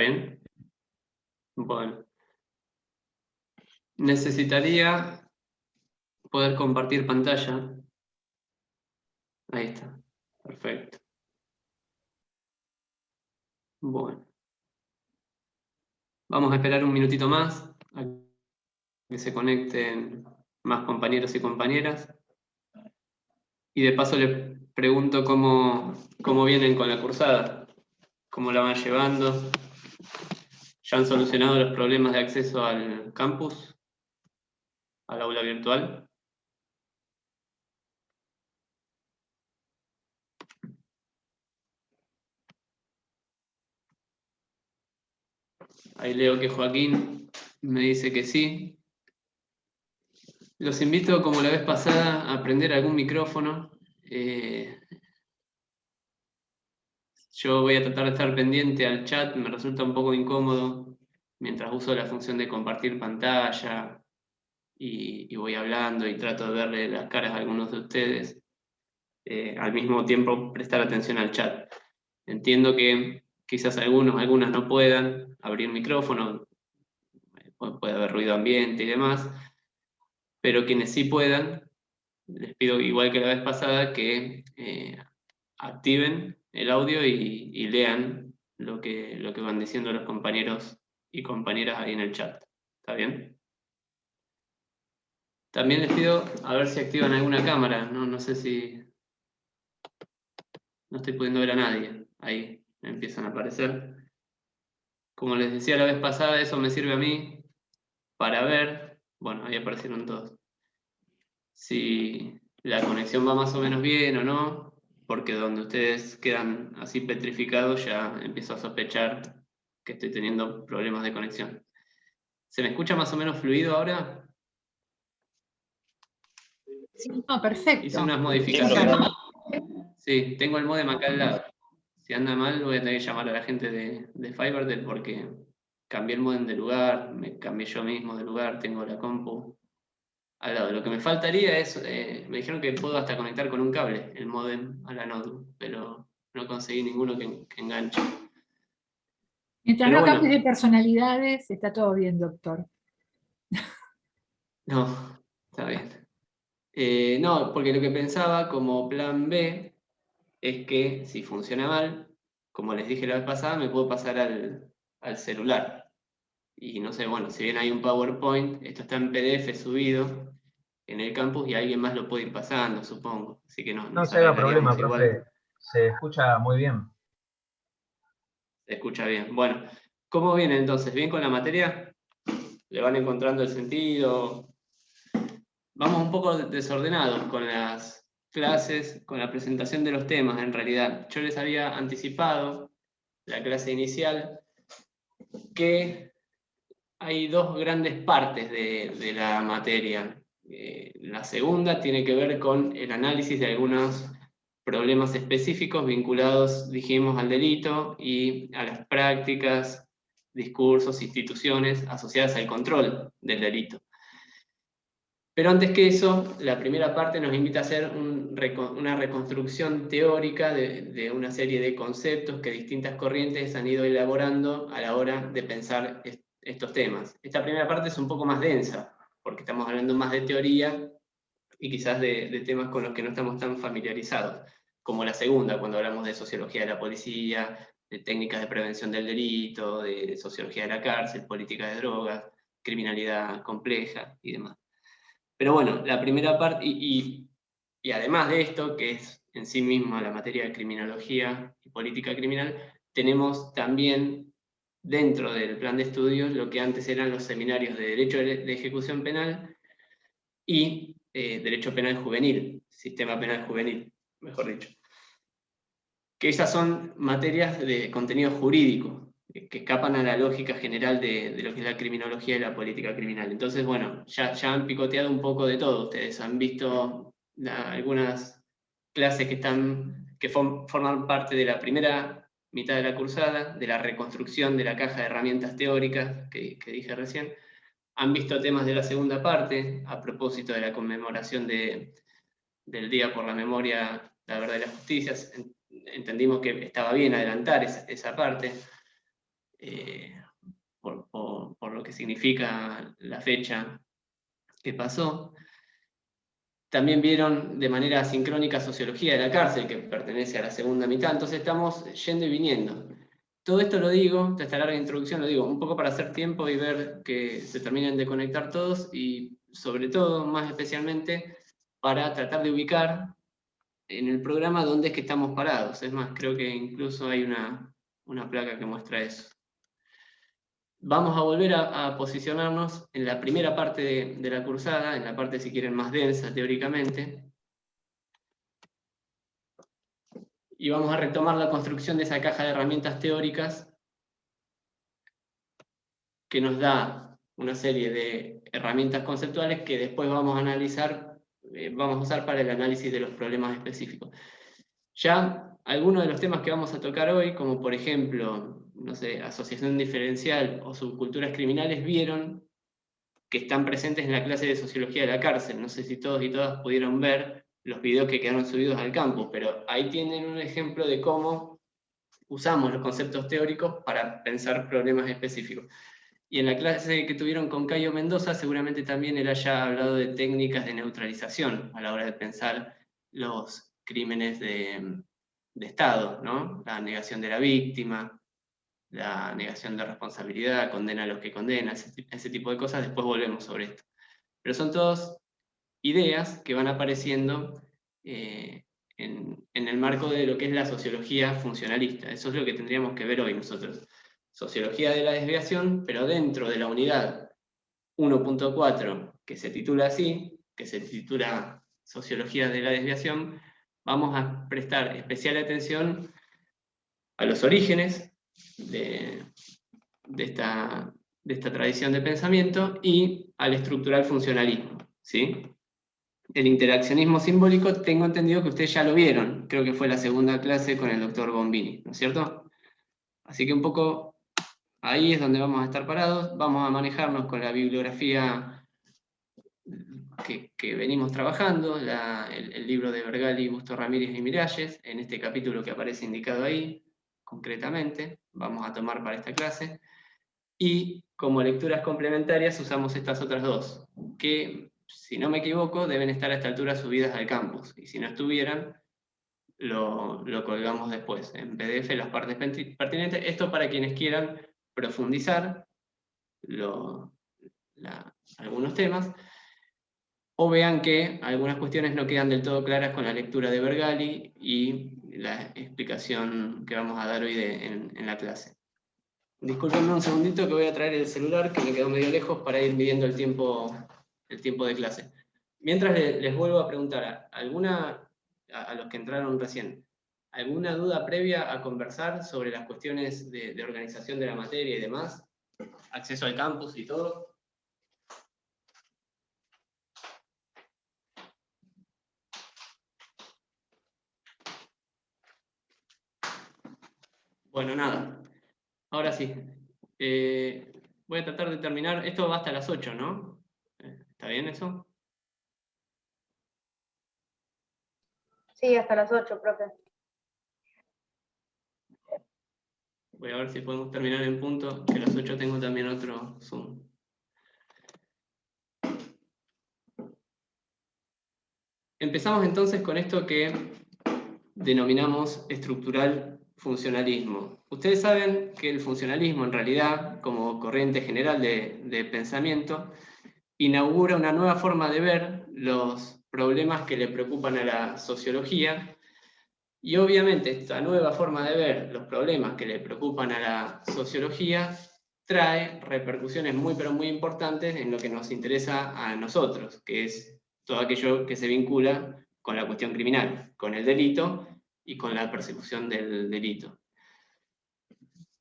bien? Bueno. Necesitaría poder compartir pantalla. Ahí está. Perfecto. Bueno. Vamos a esperar un minutito más a que se conecten más compañeros y compañeras. Y de paso les pregunto cómo vienen con la cursada, cómo la van llevando. ¿Ya han solucionado los problemas de acceso al campus, al aula virtual? Ahí leo que Joaquín me dice que sí. Los invito, como la vez pasada, a prender algún micrófono. Yo voy a tratar de estar pendiente al chat, me resulta un poco incómodo mientras uso la función de compartir pantalla y voy hablando y trato de verle las caras a algunos de ustedes. Al mismo tiempo prestar atención al chat. Entiendo que quizás algunas no puedan abrir micrófono, puede haber ruido ambiente y demás, pero quienes sí puedan, les pido, igual que la vez pasada, que activen el audio y lean lo que van diciendo los compañeros y compañeras ahí en el chat. ¿Está bien? También les pido a ver si activan alguna cámara. No sé si... No estoy pudiendo ver a nadie. Ahí me empiezan a aparecer. Como les decía la vez pasada, eso me sirve a mí para ver... Bueno, ahí aparecieron todos. Si la conexión va más o menos bien o no, porque donde ustedes quedan así petrificados ya empiezo a sospechar que estoy teniendo problemas de conexión. ¿Se me escucha más o menos fluido ahora? Sí, no, perfecto. Hice unas modificaciones. Sí, tengo el módem acá al lado. Si anda mal voy a tener que llamar a la gente de Fivertel porque cambié el módem de lugar, me cambié yo mismo de lugar, tengo la compu al lado. Lo que me faltaría es, me dijeron que puedo hasta conectar con un cable el módem a la notebook, pero no conseguí ninguno que enganche. Mientras Pero no bueno, cambies de personalidades, está todo bien, doctor. no, está bien. No, porque lo que pensaba como plan B es que si funciona mal, como les dije la vez pasada, me puedo pasar al celular. Y no sé, bueno, si bien hay un PowerPoint, esto está en PDF subido en el campus y alguien más lo puede ir pasando, supongo. Así que No nos se haga problema, arreglaríamos igual. profe. Se escucha muy bien. Se escucha bien. Bueno, ¿cómo viene entonces? ¿Bien con la materia? ¿Le van encontrando el sentido? Vamos un poco desordenados con las clases, con la presentación de los temas en realidad. Yo les había anticipado la clase inicial que hay dos grandes partes de la materia. La segunda tiene que ver con el análisis de algunos problemas específicos vinculados, dijimos, al delito y a las prácticas, discursos, instituciones asociadas al control del delito. Pero antes que eso, la primera parte nos invita a hacer una reconstrucción teórica de una serie de conceptos que distintas corrientes han ido elaborando a la hora de pensar estos temas. Esta primera parte es un poco más densa, porque estamos hablando más de teoría y quizás de temas con los que no estamos tan familiarizados, como la segunda, cuando hablamos de sociología de la policía, de técnicas de prevención del delito, de sociología de la cárcel, política de drogas, criminalidad compleja y demás. Pero bueno, la primera parte, y además de esto, que es en sí misma la materia de criminología y política criminal, tenemos también dentro del plan de estudios lo que antes eran los seminarios de Derecho de Ejecución Penal y Derecho Penal Juvenil, Sistema Penal Juvenil, mejor dicho. Que esas son materias de contenido jurídico, que escapan a la lógica general de lo que es la criminología y la política criminal. Entonces, bueno, ya han picoteado un poco de todo. Ustedes han visto algunas clases que forman parte de la primera mitad de la cursada, de la reconstrucción de la caja de herramientas teóricas que dije recién. Han visto temas de la segunda parte, a propósito de la conmemoración del Día por la Memoria, la Verdad y la Justicia. Entendimos que estaba bien adelantar esa parte. por lo que significa la fecha que pasó. También vieron de manera sincrónica Sociología de la Cárcel, que pertenece a la segunda mitad, entonces estamos yendo y viniendo. Todo esto lo digo, de esta larga introducción lo digo, un poco para hacer tiempo y ver que se terminen de conectar todos, y sobre todo, más especialmente, para tratar de ubicar en el programa dónde es que estamos parados. Es más, creo que incluso hay una placa que muestra eso. Vamos a volver a posicionarnos en la primera parte de la cursada, en la parte, si quieren, más densa teóricamente, y vamos a retomar la construcción de esa caja de herramientas teóricas que nos da una serie de herramientas conceptuales que después vamos a analizar, vamos a usar para el análisis de los problemas específicos. Ya algunos de los temas que vamos a tocar hoy, como por ejemplo, no sé, asociación diferencial o subculturas criminales, vieron que están presentes en la clase de Sociología de la Cárcel. No sé si todos y todas pudieron ver los videos que quedaron subidos al campus, pero ahí tienen un ejemplo de cómo usamos los conceptos teóricos para pensar problemas específicos. Y en la clase que tuvieron con Cayo Mendoza, seguramente también él haya hablado de técnicas de neutralización a la hora de pensar los crímenes de Estado, ¿no? La negación de la víctima, la negación de responsabilidad, condena a los que condenan, ese tipo de cosas. Después volvemos sobre esto. Pero son todas ideas que van apareciendo en el marco de lo que es la sociología funcionalista. Eso es lo que tendríamos que ver hoy nosotros. Sociología de la desviación, pero dentro de la unidad 1.4, que se titula así, que se titula Sociología de la desviación, vamos a prestar especial atención a los orígenes de esta tradición de pensamiento y al estructural funcionalismo, ¿sí? El interaccionismo simbólico, tengo entendido que ustedes ya lo vieron, creo que fue la segunda clase con el doctor Bombini, ¿no es cierto? Así que un poco ahí es donde vamos a estar parados, vamos a manejarnos con la bibliografía que venimos trabajando, el libro de Bergali, Busto Ramírez y Miralles, en este capítulo que aparece indicado ahí, concretamente, vamos a tomar para esta clase, y como lecturas complementarias usamos estas otras dos, que, si no me equivoco, deben estar a esta altura subidas al campus, y si no estuvieran, lo colgamos después, en PDF, las partes pertinentes. Esto para quienes quieran profundizar algunos temas, o vean que algunas cuestiones no quedan del todo claras con la lectura de Bergali y la explicación que vamos a dar hoy en la clase. Disculpenme un segundito que voy a traer el celular, que me quedó medio lejos, para ir midiendo el tiempo de clase. Mientras les vuelvo a preguntar, a los que entraron recién, ¿alguna duda previa a conversar sobre las cuestiones de organización de la materia y demás? ¿Acceso al campus y todo? Bueno, nada. Ahora sí. Voy a tratar de terminar. Esto va hasta las 8, ¿no? ¿Está bien eso? Sí, hasta las 8, profe. Voy a ver si podemos terminar en punto, que a las 8 tengo también otro Zoom. Empezamos entonces con esto que denominamos estructural funcionalismo. Ustedes saben que el funcionalismo, en realidad, como corriente general de pensamiento, inaugura una nueva forma de ver los problemas que le preocupan a la sociología, y obviamente esta nueva forma de ver los problemas que le preocupan a la sociología trae repercusiones muy pero muy importantes en lo que nos interesa a nosotros, que es todo aquello que se vincula con la cuestión criminal, con el delito y con la persecución del delito.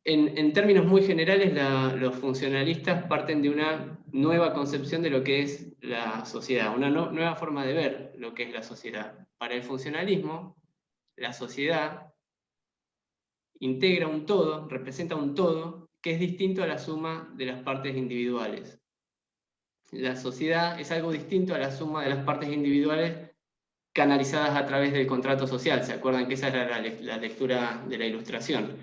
En términos muy generales, los funcionalistas parten de una nueva concepción de lo que es la sociedad, una nueva forma de ver lo que es la sociedad. Para el funcionalismo, la sociedad integra un todo, representa un todo, que es distinto a la suma de las partes individuales. La sociedad es algo distinto a la suma de las partes individuales canalizadas a través del contrato social. ¿Se acuerdan que esa era la lectura de la Ilustración?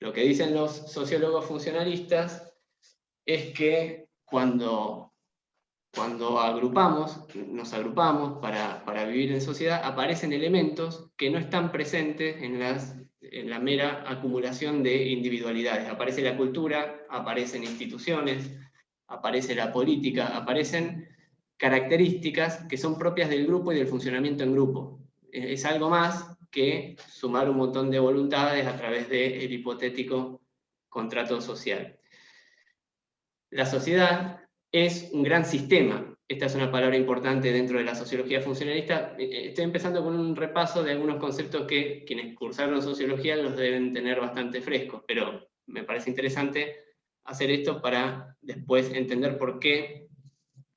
Lo que dicen los sociólogos funcionalistas es que cuando nos agrupamos para vivir en sociedad, aparecen elementos que no están presentes en la mera acumulación de individualidades. Aparece la cultura, aparecen instituciones, aparece la política, aparecen características que son propias del grupo y del funcionamiento en grupo. Es algo más que sumar un montón de voluntades a través del hipotético contrato social. La sociedad es un gran sistema. Esta es una palabra importante dentro de la sociología funcionalista. Estoy empezando con un repaso de algunos conceptos que quienes cursaron sociología los deben tener bastante frescos, pero me parece interesante hacer esto para después entender por qué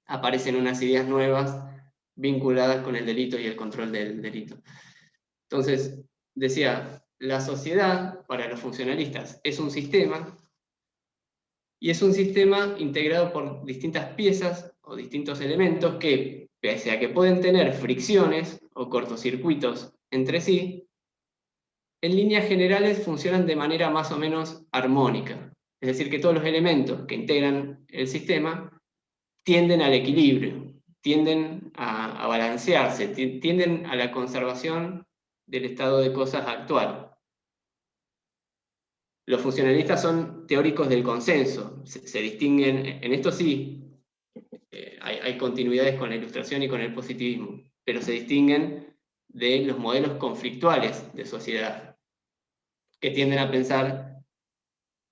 aparecen unas ideas nuevas vinculadas con el delito y el control del delito. Entonces, decía, la sociedad para los funcionalistas es un sistema, y es un sistema integrado por distintas piezas o distintos elementos que, pese a que pueden tener fricciones o cortocircuitos entre sí, en líneas generales funcionan de manera más o menos armónica. Es decir, que todos los elementos que integran el sistema tienden al equilibrio, tienden a balancearse, tienden a la conservación del estado de cosas actual. Los funcionalistas son teóricos del consenso, se distinguen, en esto sí, hay continuidades con la ilustración y con el positivismo, pero se distinguen de los modelos conflictuales de sociedad, que tienden a pensar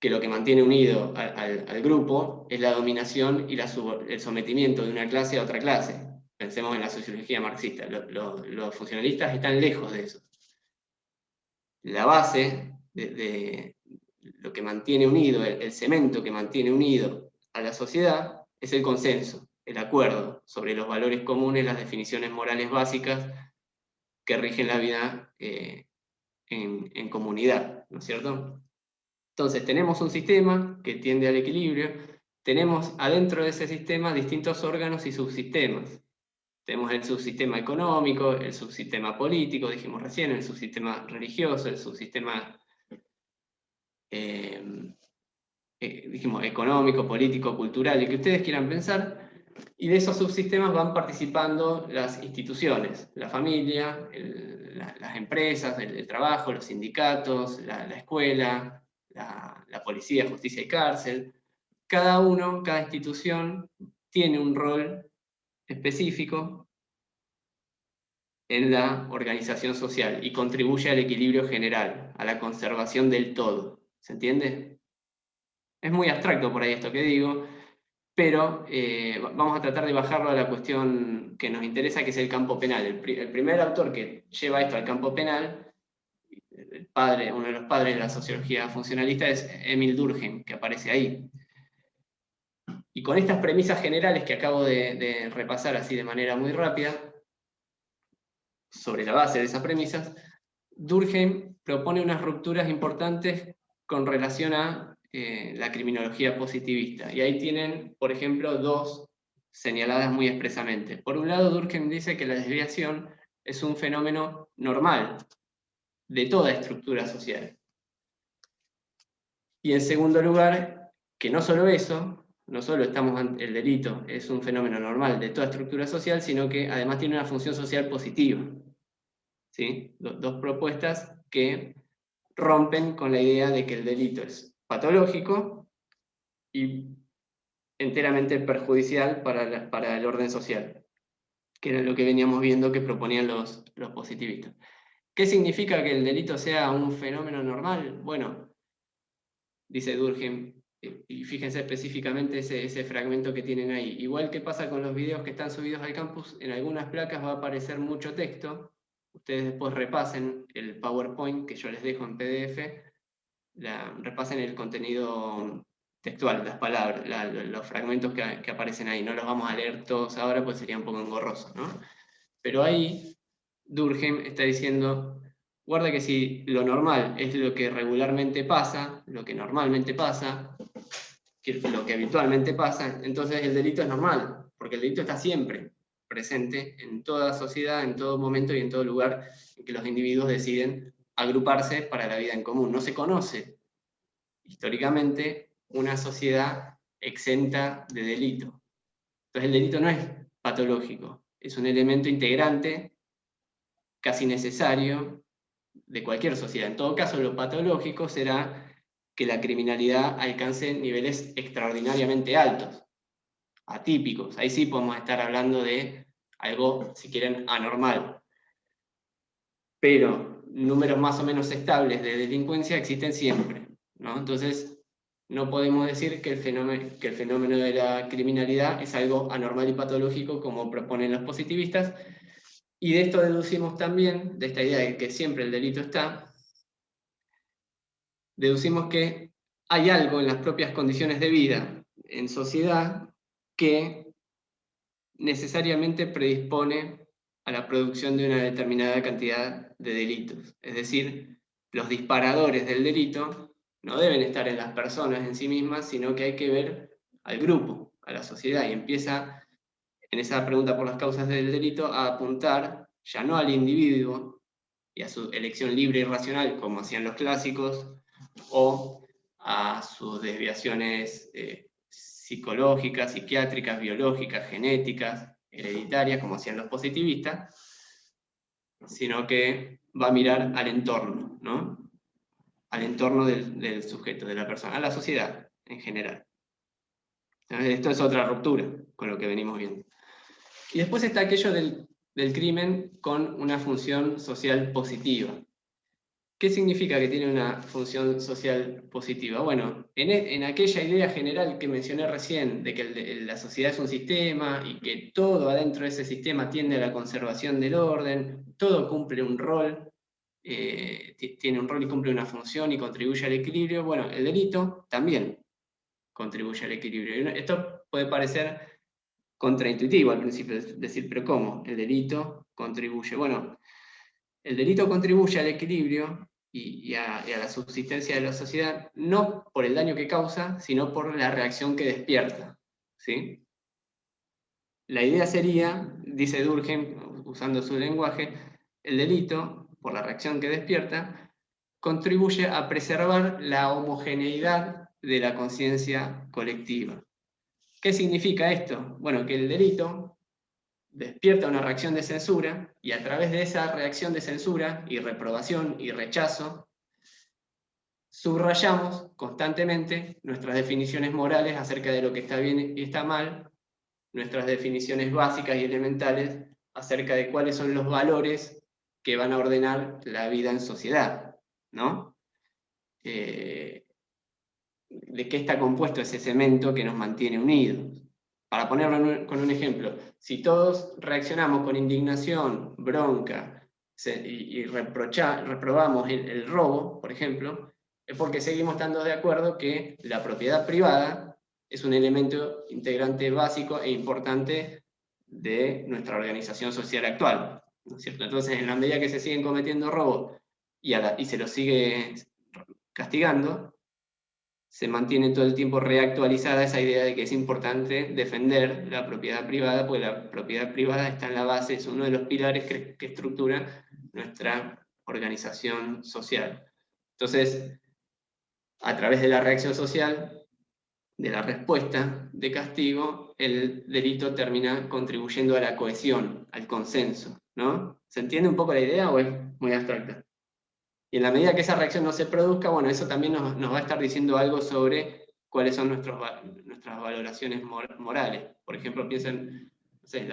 que lo que mantiene unido al grupo es la dominación y el sometimiento de una clase a otra clase. Pensemos en la sociología marxista, los funcionalistas están lejos de eso. La base de lo que mantiene unido, el cemento que mantiene unido a la sociedad, es el consenso, el acuerdo sobre los valores comunes, las definiciones morales básicas que rigen la vida en comunidad, ¿no es cierto? Entonces tenemos un sistema que tiende al equilibrio, tenemos adentro de ese sistema distintos órganos y subsistemas. Tenemos el subsistema económico, el subsistema político, dijimos recién, el subsistema religioso, el subsistema dijimos económico, político, cultural, el que ustedes quieran pensar, y de esos subsistemas van participando las instituciones, la familia, las empresas, el trabajo, los sindicatos, la escuela, la policía, justicia y cárcel. Cada institución tiene un rol específico en la organización social y contribuye al equilibrio general, a la conservación del todo. ¿Se entiende? Es muy abstracto por ahí esto que digo, pero vamos a tratar de bajarlo a la cuestión que nos interesa, que es el campo penal. El primer autor que lleva esto al campo penal, uno de los padres de la sociología funcionalista, es Emil Durkheim, que aparece ahí. Y con estas premisas generales que acabo de repasar así de manera muy rápida, sobre la base de esas premisas, Durkheim propone unas rupturas importantes con relación a la criminología positivista. Y ahí tienen, por ejemplo, dos señaladas muy expresamente. Por un lado, Durkheim dice que la desviación es un fenómeno normal de toda estructura social. Y en segundo lugar, que no solo eso, no solo estamos ante el delito, es un fenómeno normal de toda estructura social, sino que además tiene una función social positiva. ¿Sí? Dos propuestas que rompen con la idea de que el delito es patológico y enteramente perjudicial para el orden social, que era lo que veníamos viendo que proponían los positivistas. ¿Qué significa que el delito sea un fenómeno normal? Bueno, dice Durkheim, y fíjense específicamente ese fragmento que tienen ahí. Igual que pasa con los videos que están subidos al campus, en algunas placas va a aparecer mucho texto. Ustedes después repasen el PowerPoint que yo les dejo en PDF, repasen el contenido textual, las palabras, los fragmentos que aparecen ahí. No los vamos a leer todos ahora, pues sería un poco engorroso, ¿no? Pero ahí Durkheim está diciendo, guarda que si lo normal es lo que regularmente pasa, lo que normalmente pasa, lo que habitualmente pasa, entonces el delito es normal, porque el delito está siempre presente en toda sociedad, en todo momento y en todo lugar en que los individuos deciden agruparse para la vida en común. No se conoce históricamente, una sociedad exenta de delito. Entonces el delito no es patológico, es un elemento integrante, casi necesario, de cualquier sociedad. En todo caso, lo patológico será que la criminalidad alcance niveles extraordinariamente altos, atípicos. Ahí sí podemos estar hablando de algo, si quieren, anormal. Pero números más o menos estables de delincuencia existen siempre, ¿no? Entonces, no podemos decir que el fenómeno de la criminalidad es algo anormal y patológico como proponen los positivistas, y de esto deducimos también, de esta idea de que siempre el delito está, deducimos que hay algo en las propias condiciones de vida en sociedad que necesariamente predispone a la producción de una determinada cantidad de delitos. Es decir, los disparadores del delito no deben estar en las personas en sí mismas, sino que hay que ver al grupo, a la sociedad, y empieza en esa pregunta por las causas del delito a apuntar ya no al individuo y a su elección libre y racional, como hacían los clásicos, o a sus desviaciones psicológicas, psiquiátricas, biológicas, genéticas, hereditarias, como hacían los positivistas, sino que va a mirar al entorno, ¿no? Al entorno del sujeto, de la persona, a la sociedad en general. Entonces, esto es otra ruptura con lo que venimos viendo. Y después está aquello del crimen con una función social positiva. ¿Qué significa que tiene una función social positiva? Bueno, en aquella idea general que mencioné recién, de que la sociedad es un sistema y que todo adentro de ese sistema tiende a la conservación del orden, todo cumple un rol, tiene un rol y cumple una función y contribuye al equilibrio, bueno, el delito también contribuye al equilibrio. Esto puede parecer contraintuitivo al principio, decir, pero ¿cómo? El delito contribuye. Bueno, el delito contribuye al equilibrio y a la subsistencia de la sociedad, no por el daño que causa, sino por la reacción que despierta, ¿sí? La idea sería, dice Durkheim, usando su lenguaje, el delito, por la reacción que despierta, contribuye a preservar la homogeneidad de la conciencia colectiva. ¿Qué significa esto? Bueno, que el delito despierta una reacción de censura, y a través de esa reacción de censura y reprobación y rechazo, subrayamos constantemente nuestras definiciones morales acerca de lo que está bien y está mal, nuestras definiciones básicas y elementales acerca de cuáles son los valores que van a ordenar la vida en sociedad, ¿no? De qué está compuesto ese cemento que nos mantiene unidos. Para ponerlo con un ejemplo, si todos reaccionamos con indignación, bronca, y reprobamos el robo, por ejemplo, es porque seguimos estando de acuerdo que la propiedad privada es un elemento integrante básico e importante de nuestra organización social actual, ¿no es cierto? Entonces, en la medida que se siguen cometiendo robos y se los sigue castigando, se mantiene todo el tiempo reactualizada esa idea de que es importante defender la propiedad privada, porque la propiedad privada está en la base, es uno de los pilares que estructura nuestra organización social. Entonces, a través de la reacción social, de la respuesta de castigo, el delito termina contribuyendo a la cohesión, al consenso, ¿no? ¿Se entiende un poco la idea o es muy abstracta? Y en la medida que esa reacción no se produzca, bueno, eso también nos va a estar diciendo algo sobre cuáles son nuestras valoraciones morales. Por ejemplo, piensen, no sé,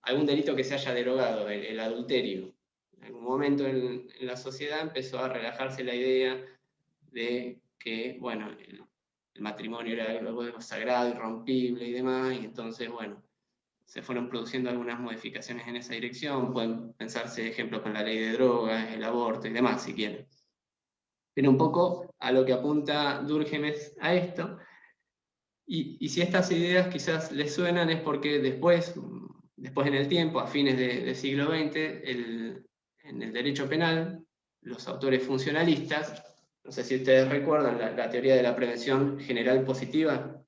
algún delito que se haya derogado, el adulterio. En algún momento en la sociedad empezó a relajarse la idea de que, bueno, el matrimonio era algo sagrado, irrompible y demás, y entonces, bueno, se fueron produciendo algunas modificaciones en esa dirección, pueden pensarse ejemplos con la ley de drogas, el aborto y demás, si quieren. Pero un poco a lo que apunta Durkheim es a esto, y si estas ideas quizás les suenan es porque después en el tiempo, a fines del siglo XX, en el derecho penal, los autores funcionalistas, no sé si ustedes recuerdan la teoría de la prevención general positiva.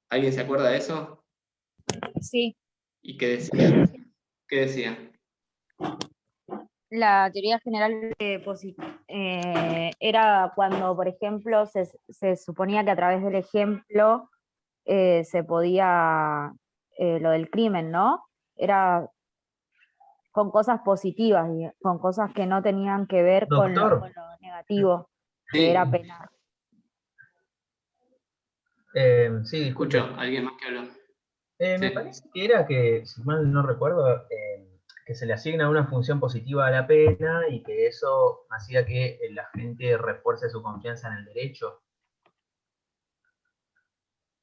¿Alguien se acuerda de eso? Sí, ¿Y qué decía? ¿Qué decía? la teoría general era cuando, por ejemplo, se suponía que a través del ejemplo se podía, lo del crimen, ¿no? Era con cosas positivas, y con cosas que no tenían que ver con Doctor. con lo negativo, Sí. que era penal. Sí, disculpe. Escucho, alguien más que habló. Me Sí. parece que era que, si mal no recuerdo, que se le asigna una función positiva a la pena y que eso hacía que la gente refuerce su confianza en el derecho.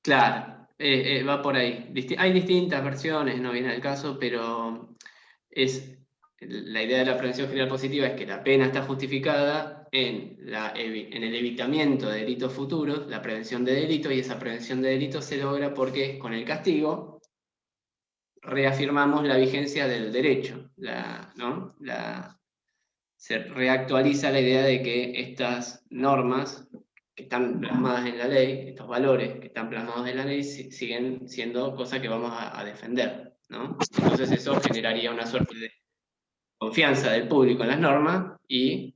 Claro, va por ahí. Hay distintas versiones, no viene al caso, pero la idea de la prevención general positiva es que la pena está justificada en el evitamiento de delitos futuros, la prevención de delitos, y esa prevención de delitos se logra porque con el castigo reafirmamos la vigencia del derecho, ¿no? Se reactualiza la idea de que estas normas que están plasmadas en la ley, estos valores que están plasmados en la ley, siguen siendo cosas que vamos a defender, ¿no? Entonces eso generaría una suerte de confianza del público en las normas y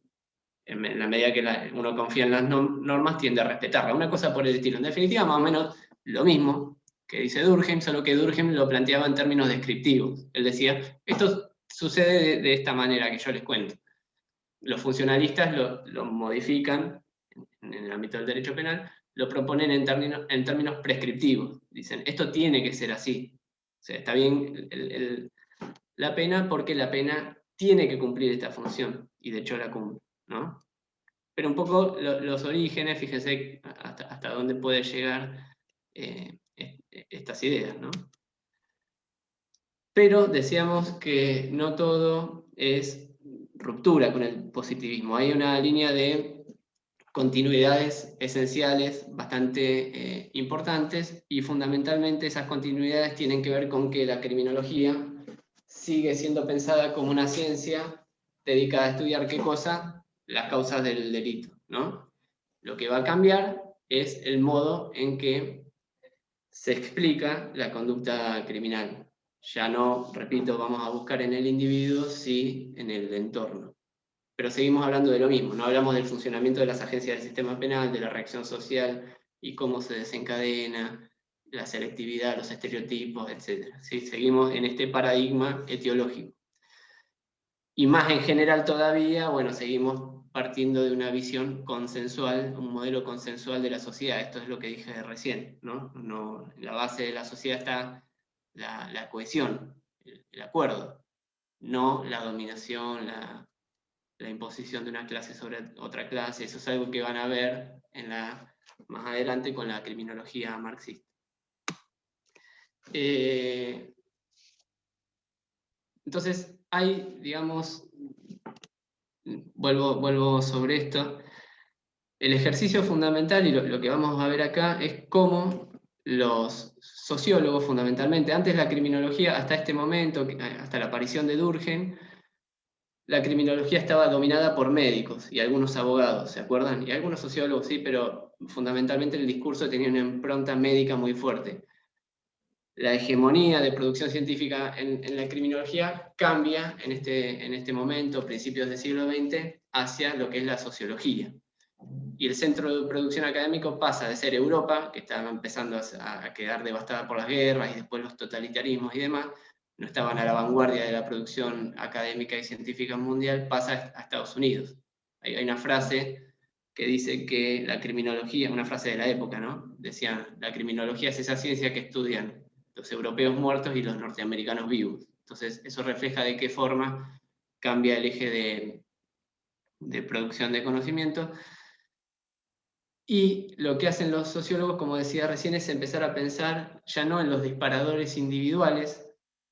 en la medida que uno confía en las normas tiende a respetarlas. Una cosa por el estilo. En definitiva, más o menos lo mismo que dice Durkheim, solo que Durkheim lo planteaba en términos descriptivos. Él decía, esto sucede de esta manera que yo les cuento. Los funcionalistas lo modifican en el ámbito del derecho penal, lo proponen en términos prescriptivos. Dicen, esto tiene que ser así. O sea, está bien la pena porque la pena tiene que cumplir esta función, y de hecho la cumple, ¿no? Pero un poco los orígenes, fíjense hasta dónde puede llegar estas ideas, ¿no? Pero decíamos que no todo es ruptura con el positivismo. Hay una línea de continuidades esenciales bastante importantes, y fundamentalmente esas continuidades tienen que ver con que la criminología sigue siendo pensada como una ciencia dedicada a estudiar ¿qué cosa? Las causas del delito, ¿no? Lo que va a cambiar es el modo en que se explica la conducta criminal. Ya no, repito, vamos a buscar en el individuo, sí en el entorno. Pero seguimos hablando de lo mismo, no hablamos del funcionamiento de las agencias del sistema penal, de la reacción social y cómo se desencadena, la selectividad, los estereotipos, etc. ¿Sí? Seguimos en este paradigma etiológico. Y más en general todavía, bueno, seguimos partiendo de una visión consensual, un modelo consensual de la sociedad. Esto es lo que dije recién, ¿no? En la base de la sociedad está la cohesión, el acuerdo, no la dominación, la imposición de una clase sobre otra clase. Eso es algo que van a ver más adelante con la criminología marxista. Entonces, hay, digamos, vuelvo sobre esto, el ejercicio fundamental, y lo que vamos a ver acá, es cómo los sociólogos, fundamentalmente, antes la criminología, hasta este momento, hasta la aparición de Durkheim, la criminología estaba dominada por médicos y algunos abogados, ¿se acuerdan? Y algunos sociólogos, sí, pero fundamentalmente el discurso tenía una impronta médica muy fuerte. La hegemonía de producción científica en la criminología cambia en este momento, principios del siglo XX, hacia lo que es la sociología. Y el centro de producción académico pasa de ser Europa, que estaba empezando a quedar devastada por las guerras y después los totalitarismos y demás, no estaban a la vanguardia de la producción académica y científica mundial, pasa a Estados Unidos. Hay una frase que dice que la criminología, una frase de la época, ¿no? Decían, la criminología es esa ciencia que estudian los europeos muertos y los norteamericanos vivos. Entonces, eso refleja de qué forma cambia el eje de producción de conocimiento. Y lo que hacen los sociólogos, como decía recién, es empezar a pensar ya no en los disparadores individuales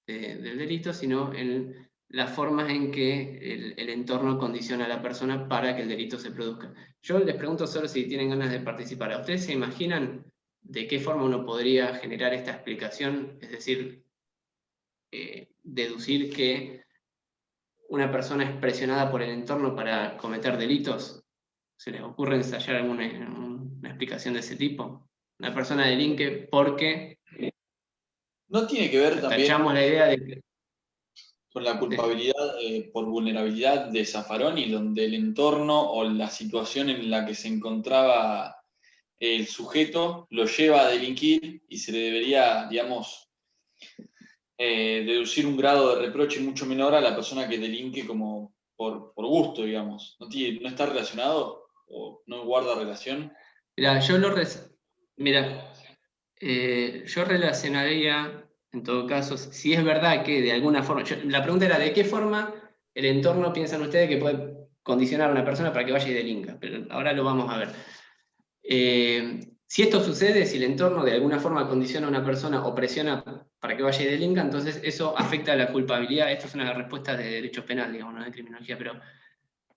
del delito, sino en las formas en que el entorno condiciona a la persona para que el delito se produzca. Yo les pregunto solo si tienen ganas de participar. ¿Ustedes se imaginan de qué forma uno podría generar esta explicación? Es decir, deducir que una persona es presionada por el entorno para cometer delitos. ¿Se les ocurre ensayar alguna explicación de ese tipo? Una persona delinque porque No tiene que ver también. tachamos la idea de que... con la culpabilidad por vulnerabilidad de Zaffaroni, donde el entorno o la situación en la que se encontraba el sujeto lo lleva a delinquir y se le debería, digamos, deducir un grado de reproche mucho menor a la persona que delinque como por gusto, digamos. ¿No está relacionado o no guarda relación? Mira, yo relacionaría, en todo caso, si es verdad que de alguna forma, la pregunta era de qué forma el entorno piensan ustedes que puede condicionar a una persona para que vaya y delinca, pero ahora lo vamos a ver. Si esto sucede, si el entorno de alguna forma condiciona a una persona o presiona para que vaya y delinca, entonces eso afecta a la culpabilidad. Esto es una respuesta de derecho penal, digamos, no de criminología, pero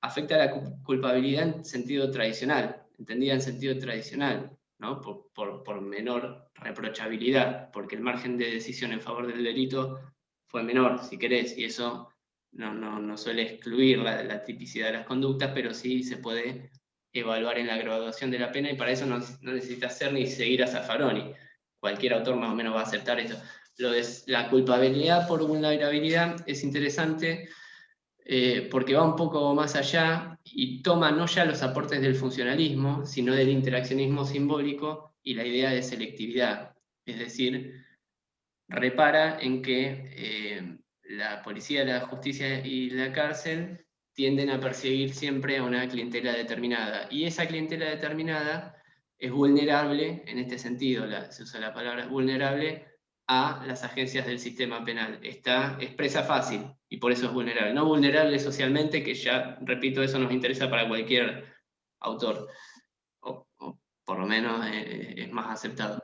afecta a la culpabilidad en sentido tradicional, entendida en sentido tradicional, ¿no? Por menor reprochabilidad, porque el margen de decisión en favor del delito fue menor, si querés, y eso no suele excluir la tipicidad de las conductas, pero sí se puede evaluar en la graduación de la pena, y para eso no necesitas ser ni seguir a Zaffaroni. Cualquier autor más o menos va a aceptar esto. Lo de la culpabilidad por vulnerabilidad es interesante, porque va un poco más allá y toma no ya los aportes del funcionalismo, sino del interaccionismo simbólico y la idea de selectividad. Es decir, repara en que la policía, la justicia y la cárcel tienden a perseguir siempre a una clientela determinada, y esa clientela determinada es vulnerable, en este sentido se usa la palabra vulnerable, a las agencias del sistema penal. Es presa fácil y por eso es vulnerable. No vulnerable socialmente, que ya, repito, eso nos interesa para cualquier autor, o por lo menos es más aceptado.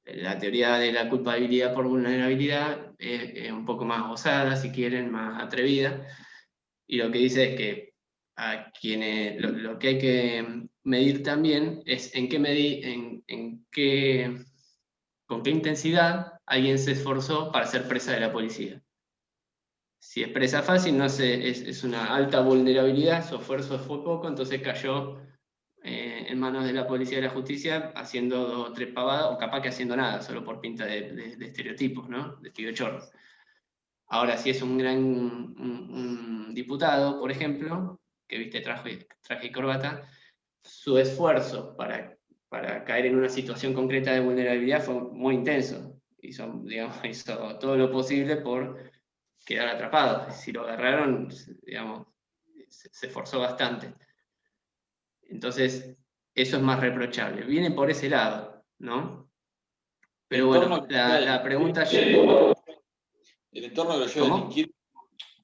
La teoría de la culpabilidad por vulnerabilidad es un poco más osada, si quieren, más atrevida, y lo que dice es que a quienes, lo que hay que medir también es con qué intensidad alguien se esforzó para ser presa de la policía. Si es presa fácil, es una alta vulnerabilidad, su esfuerzo fue poco, entonces cayó en manos de la policía y de la justicia haciendo 2 o 3 pavadas, o capaz que haciendo nada, solo por pinta de estereotipos, ¿no? De pibe chorro. Ahora, si es un gran un diputado, por ejemplo, que viste traje y corbata, su esfuerzo para caer en una situación concreta de vulnerabilidad fue muy intenso. Hizo todo lo posible por quedar atrapado. Si lo agarraron, digamos, se esforzó bastante. Entonces, eso es más reprochable. Viene por ese lado, ¿no? Pero bueno, la pregunta... El entorno que lo lleva a delinquir,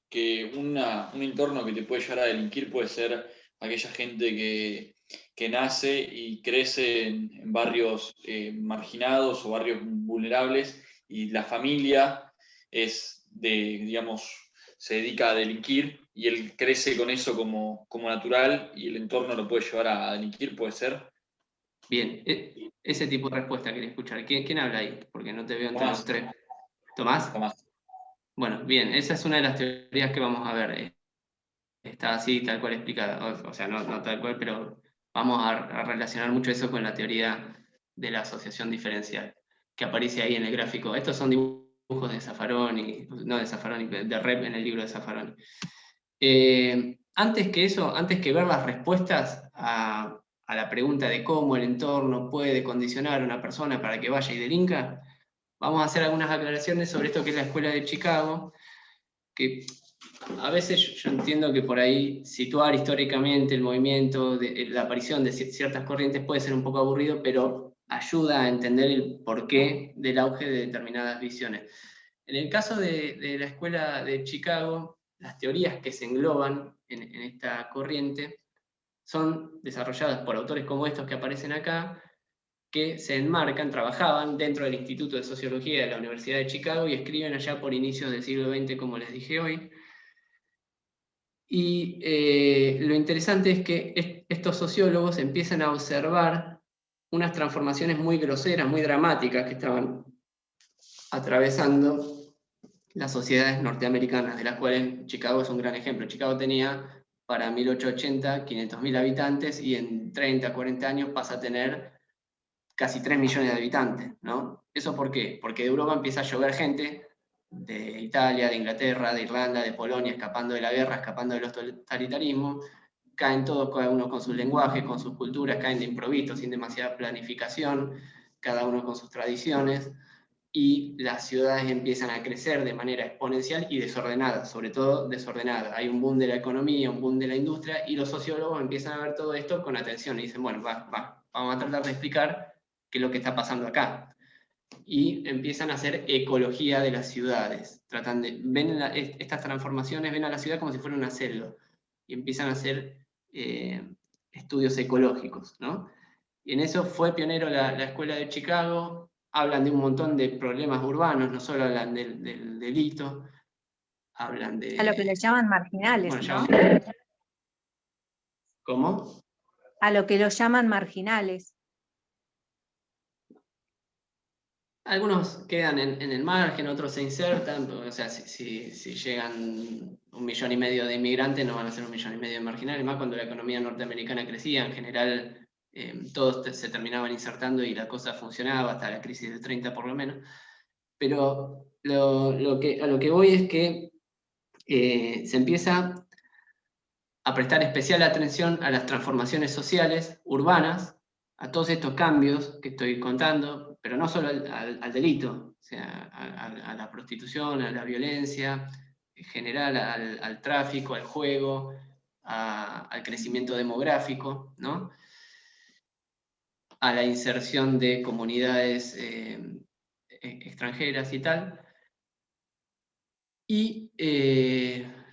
que un entorno que te puede llevar a delinquir puede ser aquella gente que nace y crece en barrios marginados o barrios vulnerables, y la familia se dedica a delinquir y él crece con eso como natural y el entorno lo puede llevar a delinquir, ¿puede ser? Bien, ese tipo de respuesta quería escuchar. ¿Quién habla ahí? Porque no te veo entre los tres. ¿Tomás? Tomás. Bueno, bien, esa es una de las teorías que vamos a ver. Está así, tal cual explicada. O sea, no tal cual, pero vamos a relacionar mucho eso con la teoría de la asociación diferencial, que aparece ahí en el gráfico. Estos son dibujos de Zaffaroni, no de Zaffaroni, de Rep en el libro de Zaffaroni. Antes que eso, antes que ver las respuestas a la pregunta de cómo el entorno puede condicionar a una persona para que vaya y delinca, vamos a hacer algunas aclaraciones sobre esto que es la Escuela de Chicago, que a veces yo entiendo que por ahí situar históricamente el movimiento, la aparición de ciertas corrientes puede ser un poco aburrido, pero ayuda a entender el porqué del auge de determinadas visiones. En el caso de la Escuela de Chicago, las teorías que se engloban en esta corriente son desarrolladas por autores como estos que aparecen acá, que se enmarcan, trabajaban dentro del Instituto de Sociología de la Universidad de Chicago y escriben allá por inicios del siglo XX, como les dije hoy. Y lo interesante es que estos sociólogos empiezan a observar unas transformaciones muy groseras, muy dramáticas que estaban atravesando las sociedades norteamericanas, de las cuales Chicago es un gran ejemplo. Chicago tenía para 1880 500.000 habitantes y en 30, 40 años pasa a tener casi 3 millones de habitantes, ¿no? ¿Eso por qué? Porque de Europa empieza a llover gente de Italia, de Inglaterra, de Irlanda, de Polonia, escapando de la guerra, escapando de los totalitarismos, caen todos, cada uno con sus lenguajes, con sus culturas, caen de improviso, sin demasiada planificación, cada uno con sus tradiciones, y las ciudades empiezan a crecer de manera exponencial y desordenada, sobre todo desordenada. Hay un boom de la economía, un boom de la industria, y los sociólogos empiezan a ver todo esto con atención y dicen, bueno, vamos a tratar de explicar qué es lo que está pasando acá. Y empiezan a hacer ecología de las ciudades. Ven estas transformaciones, ven a la ciudad como si fuera una selva, y empiezan a hacer estudios ecológicos, ¿no? Y en eso fue pionero la Escuela de Chicago. Hablan de un montón de problemas urbanos, no solo hablan del delito, hablan de... A lo que le llaman marginales, bueno, ¿no? ¿Cómo? A lo que lo llaman marginales. Algunos quedan en el margen, otros se insertan, o sea, si llegan 1,5 millones de inmigrantes, no van a ser 1,5 millones de marginales, más cuando la economía norteamericana crecía, en general todos se terminaban insertando y la cosa funcionaba, hasta la crisis del 30 por lo menos. Pero a lo que voy es que se empieza a prestar especial atención a las transformaciones sociales, urbanas, a todos estos cambios que estoy contando, pero no solo al delito, o sea, a la prostitución, a la violencia, en general al tráfico, al juego, al crecimiento demográfico, ¿no? A la inserción de comunidades extranjeras y tal. Y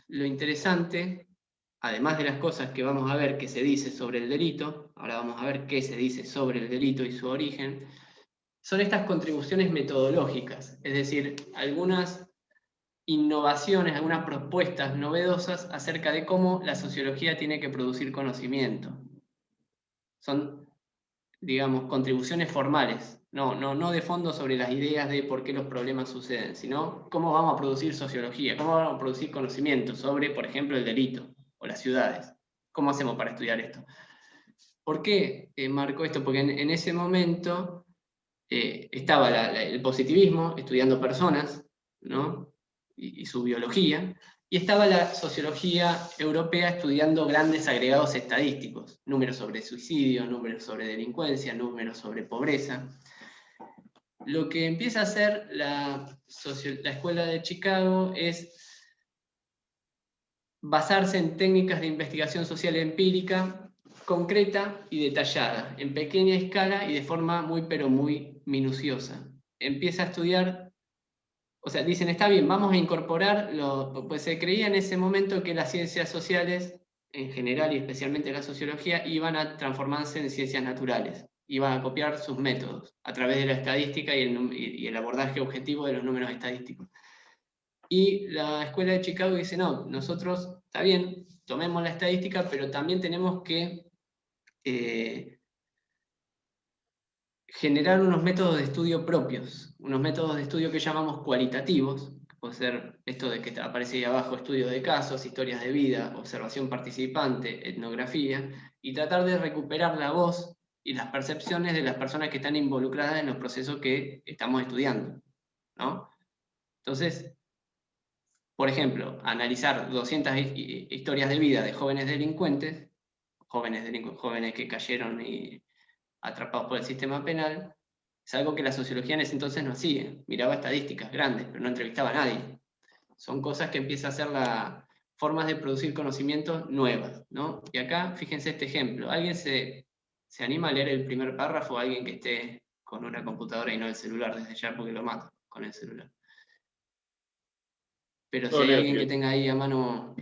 lo interesante, además de las cosas que vamos a ver que se dice sobre el delito, ahora vamos a ver qué se dice sobre el delito y su origen, son estas contribuciones metodológicas, es decir, algunas innovaciones, algunas propuestas novedosas acerca de cómo la sociología tiene que producir conocimiento. Son, digamos, contribuciones formales, no de fondo sobre las ideas de por qué los problemas suceden, sino cómo vamos a producir sociología, cómo vamos a producir conocimiento sobre, por ejemplo, el delito o las ciudades. ¿Cómo hacemos para estudiar esto? ¿Por qué marco esto? Porque en ese momento estaba el positivismo estudiando personas, ¿no? y su biología, y estaba la sociología europea estudiando grandes agregados estadísticos, números sobre suicidio, números sobre delincuencia, números sobre pobreza. Lo que empieza a hacer la Escuela de Chicago es basarse en técnicas de investigación social empírica concreta y detallada, en pequeña escala y de forma muy minuciosa. Empieza a estudiar, o sea, dicen, está bien, vamos a incorporar, pues se creía en ese momento que las ciencias sociales, en general y especialmente la sociología, iban a transformarse en ciencias naturales, iban a copiar sus métodos a través de la estadística y el abordaje objetivo de los números estadísticos. Y la Escuela de Chicago dice, no, nosotros, está bien, tomemos la estadística, pero también tenemos que generar unos métodos de estudio propios, unos métodos de estudio que llamamos cualitativos, que puede ser esto de que aparece ahí abajo, estudio de casos, historias de vida, observación participante, etnografía, y tratar de recuperar la voz y las percepciones de las personas que están involucradas en los procesos que estamos estudiando, ¿no? Entonces, por ejemplo, analizar 200 historias de vida de jóvenes delincuentes, jóvenes que cayeron atrapados por el sistema penal, es algo que la sociología en ese entonces no hacía. Miraba estadísticas grandes, pero no entrevistaba a nadie. Son cosas que empieza a ser formas de producir conocimientos nuevas, ¿no? Y acá, fíjense este ejemplo. ¿Alguien se anima a leer el primer párrafo? Alguien que esté con una computadora y no el celular desde ya, porque lo mato con el celular. Pero si hay alguien que tenga ahí a mano,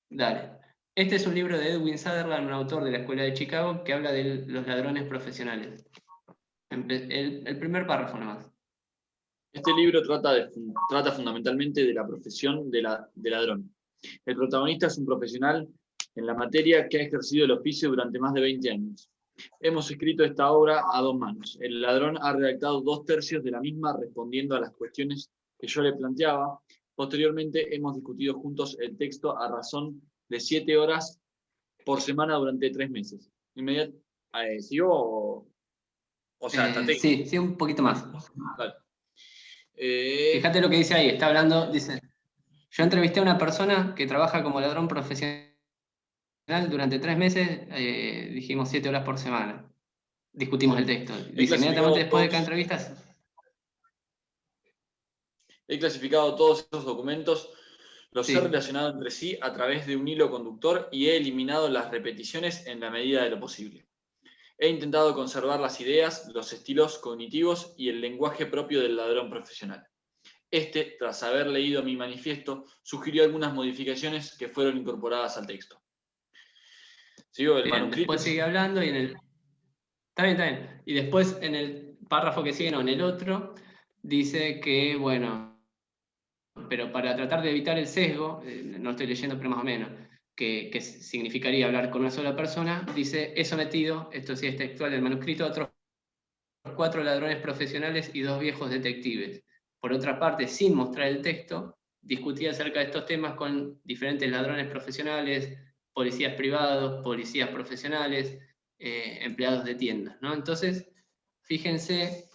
dale. Este es un libro de Edwin Sutherland, un autor de la Escuela de Chicago, que habla de los ladrones profesionales. El primer párrafo nomás. Este libro trata fundamentalmente de la profesión de ladrón. El protagonista es un profesional en la materia que ha ejercido el oficio durante más de 20 años. Hemos escrito esta obra a 2 manos. El ladrón ha redactado 2/3 de la misma respondiendo a las cuestiones que yo le planteaba. Posteriormente hemos discutido juntos el texto a razón de 7 horas por semana durante 3 meses. ¿Sigo o sea, hasta sí, un poquito más. Vale. Fíjate lo que dice ahí, está hablando, dice, yo entrevisté a una persona que trabaja como ladrón profesional durante 3 meses, dijimos 7 horas por semana. Discutimos el texto. Dice, inmediatamente después de cada entrevista... He clasificado todos esos documentos, los Sí. he relacionado entre sí a través de un hilo conductor y he eliminado las repeticiones en la medida de lo posible. He intentado conservar las ideas, los estilos cognitivos y el lenguaje propio del ladrón profesional. Tras haber leído mi manifiesto, sugirió algunas modificaciones que fueron incorporadas al texto. ¿Sigo el Bien, manuscrito? después sigue hablando y en el... Está bien, está bien. Y después en el párrafo que sigue, no, en el otro, dice que, bueno, pero para tratar de evitar el sesgo, no estoy leyendo, pero más o menos, que significaría hablar con una sola persona, dice, he sometido, esto sí es textual del manuscrito, a otros 4 ladrones profesionales y 2 viejos detectives. Por otra parte, sin mostrar el texto, discutí acerca de estos temas con diferentes ladrones profesionales, policías privados, policías profesionales, empleados de tiendas, ¿no? Entonces, fíjense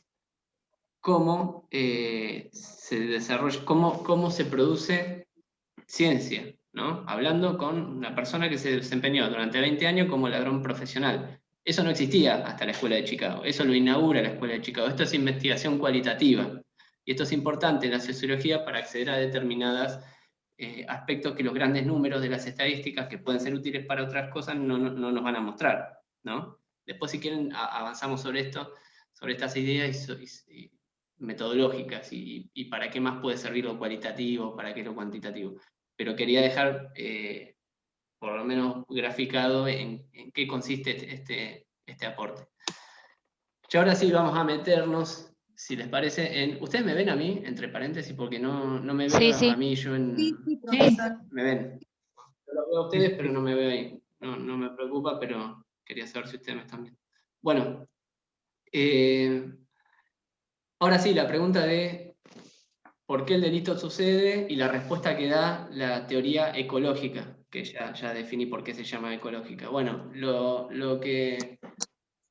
cómo se desarrolla, cómo se produce ciencia, ¿no? Hablando con una persona que se desempeñó durante 20 años como ladrón profesional. Eso no existía hasta la Escuela de Chicago, eso lo inaugura la Escuela de Chicago. Esto es investigación cualitativa, y esto es importante en la sociología para acceder a determinados aspectos que los grandes números de las estadísticas, que pueden ser útiles para otras cosas, no nos van a mostrar, ¿no? Después, si quieren, avanzamos sobre esto, sobre estas ideas y metodológicas, y para qué más puede servir lo cualitativo, para qué lo cuantitativo. Pero quería dejar, por lo menos graficado, en qué consiste este aporte. Y ahora sí vamos a meternos, si les parece, en... ¿Ustedes me ven a mí, entre paréntesis? Porque no me veo Sí, sí. a mí, yo en... Sí, profesor. ¿Me ven? Yo lo veo a ustedes, pero no me veo ahí. No me preocupa, pero quería saber si ustedes me están viendo. Bueno, ahora sí, la pregunta de por qué el delito sucede y la respuesta que da la teoría ecológica, que ya definí por qué se llama ecológica. Bueno, lo que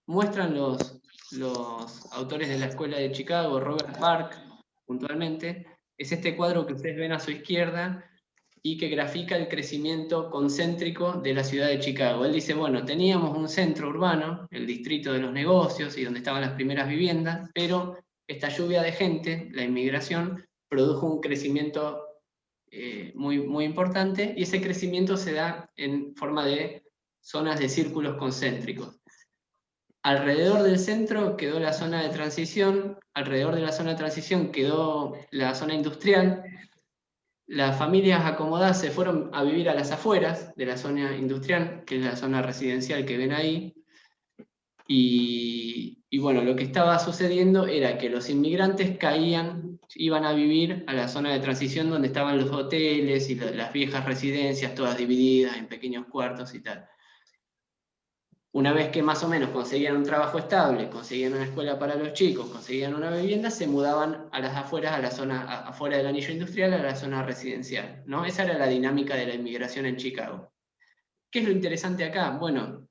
muestran los autores de la Escuela de Chicago, Robert Park, puntualmente, es este cuadro que ustedes ven a su izquierda y que grafica el crecimiento concéntrico de la ciudad de Chicago. Él dice, bueno, teníamos un centro urbano, el distrito de los negocios y donde estaban las primeras viviendas, pero esta lluvia de gente, la inmigración, produjo un crecimiento muy, muy importante, y ese crecimiento se da en forma de zonas de círculos concéntricos. Alrededor del centro quedó la zona de transición, alrededor de la zona de transición quedó la zona industrial. Las familias acomodadas se fueron a vivir a las afueras de la zona industrial, que es la zona residencial que ven ahí. Y bueno, lo que estaba sucediendo era que los inmigrantes iban a vivir a la zona de transición donde estaban los hoteles y las viejas residencias, todas divididas en pequeños cuartos y tal. Una vez que más o menos conseguían un trabajo estable, conseguían una escuela para los chicos, conseguían una vivienda, se mudaban a las afueras, a la zona afuera del anillo industrial, a la zona residencial, ¿no? Esa era la dinámica de la inmigración en Chicago. ¿Qué es lo interesante acá? Bueno,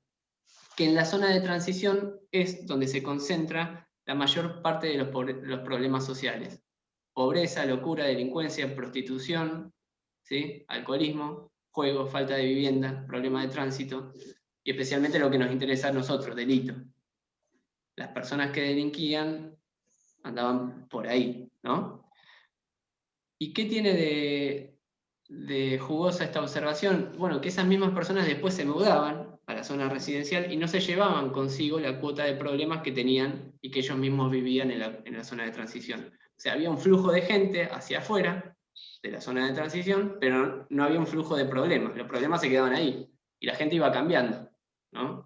que en la zona de transición es donde se concentra la mayor parte de los problemas sociales. Pobreza, locura, delincuencia, prostitución, ¿sí? Alcoholismo, juego, falta de vivienda, problema de tránsito, y especialmente lo que nos interesa a nosotros, delito. Las personas que delinquían andaban por ahí, ¿no? ¿Y qué tiene de jugosa esta observación? Bueno, que esas mismas personas después se mudaban a la zona residencial y no se llevaban consigo la cuota de problemas que tenían y que ellos mismos vivían en la zona de transición. O sea, había un flujo de gente hacia afuera de la zona de transición, pero no había un flujo de problemas. Los problemas se quedaban ahí y la gente iba cambiando, ¿no?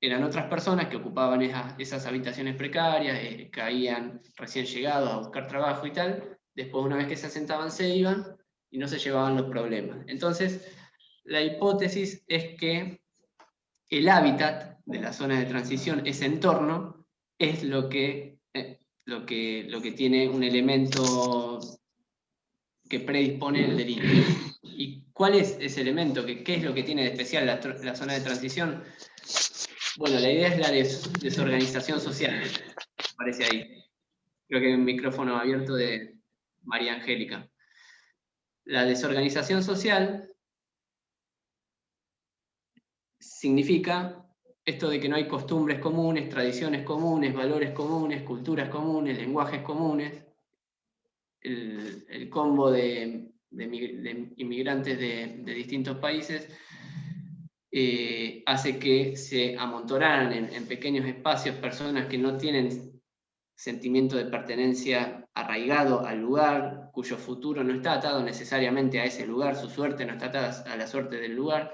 Eran otras personas que ocupaban esas habitaciones precarias, caían recién llegados a buscar trabajo y tal. Después, una vez que se asentaban, se iban y no se llevaban los problemas. Entonces, la hipótesis es que el hábitat de la zona de transición, ese entorno, es lo que tiene un elemento que predispone el delito. ¿Y cuál es ese elemento? ¿Qué es lo que tiene de especial la zona de transición? Bueno, la idea es la desorganización social, aparece ahí. Creo que hay un micrófono abierto de María Angélica. La desorganización social significa esto de que no hay costumbres comunes, tradiciones comunes, valores comunes, culturas comunes, lenguajes comunes. El combo de inmigrantes de distintos países hace que se amontonaran en pequeños espacios personas que no tienen sentimiento de pertenencia arraigado al lugar, cuyo futuro no está atado necesariamente a ese lugar, su suerte no está atada a la suerte del lugar.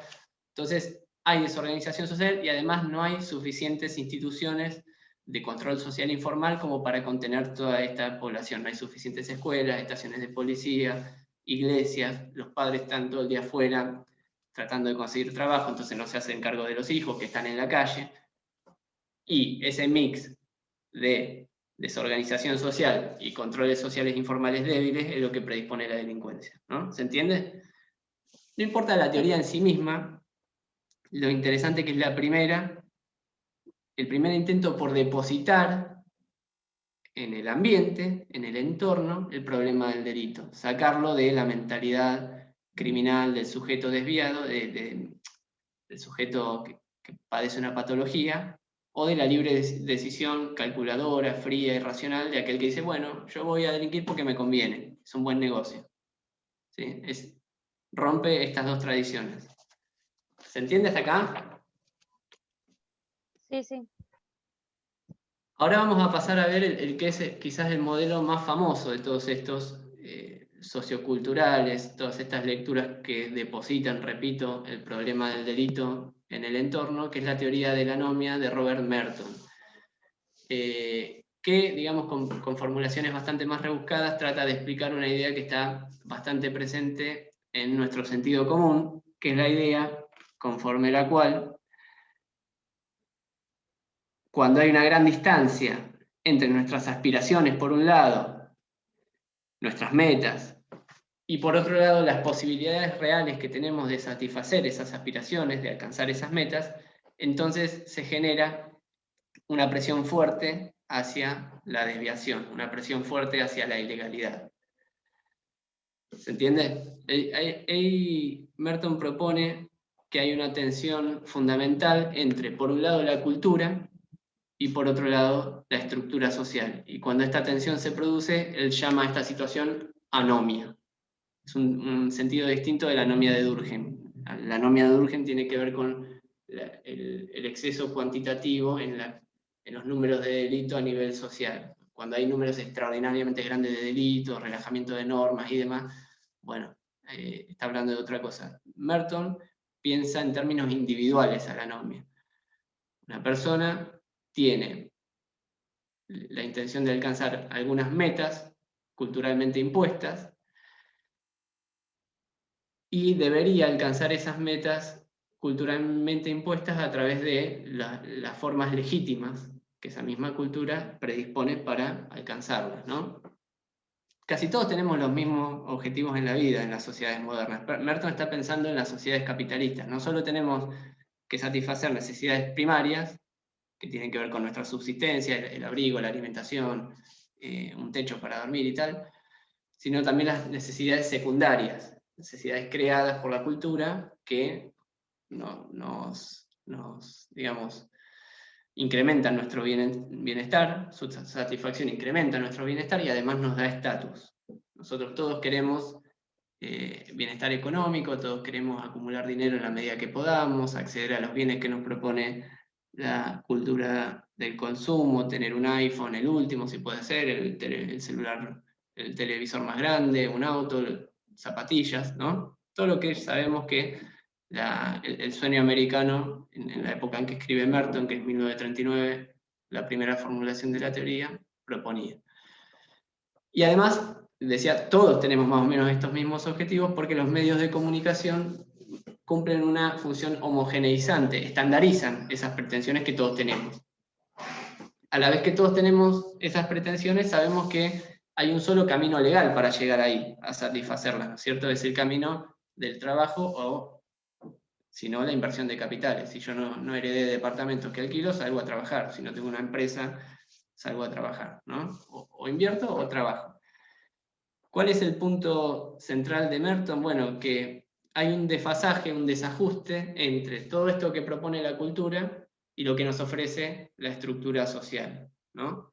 Entonces hay desorganización social y además no hay suficientes instituciones de control social informal como para contener toda esta población. No hay suficientes escuelas, estaciones de policía, iglesias, los padres están todo el día afuera tratando de conseguir trabajo, entonces no se hacen cargo de los hijos que están en la calle. Y ese mix de desorganización social y controles sociales informales débiles es lo que predispone a la delincuencia, ¿no? ¿Se entiende? No importa la teoría en sí misma, lo interesante que es el primer intento por depositar en el ambiente, en el entorno, el problema del delito, sacarlo de la mentalidad criminal del sujeto desviado, del sujeto que padece una patología, o de la libre decisión calculadora, fría y racional de aquel que dice, bueno, yo voy a delinquir porque me conviene, es un buen negocio. ¿Sí? Rompe estas dos tradiciones. ¿Se entiende hasta acá? Sí, sí. Ahora vamos a pasar a ver el que es quizás el modelo más famoso de todos estos socioculturales, todas estas lecturas que depositan, repito, el problema del delito en el entorno, que es la teoría de la anomia de Robert Merton. Que, digamos, con formulaciones bastante más rebuscadas, trata de explicar una idea que está bastante presente en nuestro sentido común, que es la idea conforme la cual, cuando hay una gran distancia entre nuestras aspiraciones, por un lado, nuestras metas, y por otro lado, las posibilidades reales que tenemos de satisfacer esas aspiraciones, de alcanzar esas metas, entonces se genera una presión fuerte hacia la desviación, una presión fuerte hacia la ilegalidad. ¿Se entiende? Merton propone que hay una tensión fundamental entre, por un lado, la cultura y por otro lado, la estructura social. Y cuando esta tensión se produce, él llama a esta situación anomia. Es un sentido distinto de la anomia de Durkheim. La anomia de Durkheim tiene que ver con el exceso cuantitativo en los números de delito a nivel social. Cuando hay números extraordinariamente grandes de delitos, relajamiento de normas y demás, bueno, está hablando de otra cosa. Merton piensa en términos individuales a la anomia. Una persona tiene la intención de alcanzar algunas metas culturalmente impuestas y debería alcanzar esas metas culturalmente impuestas a través de las formas legítimas que esa misma cultura predispone para alcanzarlas, ¿no? Casi todos tenemos los mismos objetivos en la vida, en las sociedades modernas. Merton está pensando en las sociedades capitalistas. No solo tenemos que satisfacer necesidades primarias, que tienen que ver con nuestra subsistencia, el abrigo, la alimentación, un techo para dormir y tal, sino también las necesidades secundarias, necesidades creadas por la cultura que digamos, incrementan nuestro bienestar, su satisfacción incrementa nuestro bienestar y además nos da estatus. Nosotros todos queremos bienestar económico, todos queremos acumular dinero en la medida que podamos, acceder a los bienes que nos propone la cultura del consumo, tener un iPhone, el último si puede ser, el celular, el televisor más grande, un auto, zapatillas, ¿no? Todo lo que sabemos que el sueño americano, en la época en que escribe Merton, que es 1939, la primera formulación de la teoría, proponía. Y además, decía, todos tenemos más o menos estos mismos objetivos porque los medios de comunicación cumplen una función homogeneizante, estandarizan esas pretensiones que todos tenemos. A la vez que todos tenemos esas pretensiones, sabemos que hay un solo camino legal para llegar ahí, a satisfacerlas, ¿no es cierto? Es el camino del trabajo o, si no, la inversión de capitales. Si yo no heredé departamentos que alquilo, salgo a trabajar. Si no tengo una empresa, salgo a trabajar, ¿no? o invierto o trabajo. ¿Cuál es el punto central de Merton? Bueno, que hay un desfasaje, un desajuste entre todo esto que propone la cultura y lo que nos ofrece la estructura social, ¿no?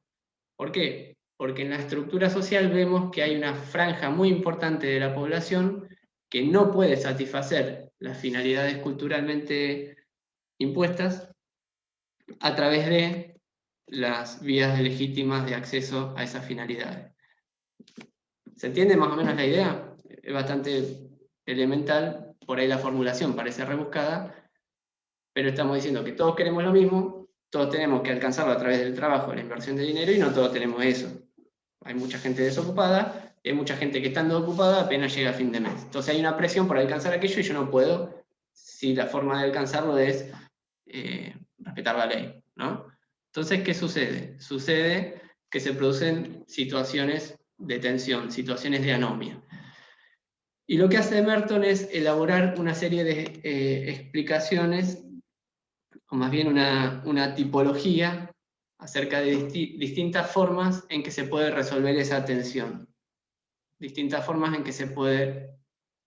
¿Por qué? Porque en la estructura social vemos que hay una franja muy importante de la población que no puede satisfacer las finalidades culturalmente impuestas a través de las vías legítimas de acceso a esas finalidades. ¿Se entiende más o menos la idea? Es bastante elemental, por ahí la formulación parece rebuscada, pero estamos diciendo que todos queremos lo mismo, todos tenemos que alcanzarlo a través del trabajo, la inversión de dinero, y no todos tenemos eso. Hay mucha gente desocupada, y hay mucha gente que estando ocupada apenas llega a fin de mes. Entonces hay una presión por alcanzar aquello y yo no puedo, si la forma de alcanzarlo es respetar la ley, ¿no? Entonces, ¿qué sucede? Sucede que se producen situaciones de tensión, situaciones de anomia. Y lo que hace Merton es elaborar una serie de explicaciones, o más bien una tipología, acerca de distintas formas en que se puede resolver esa tensión, distintas formas en que se puede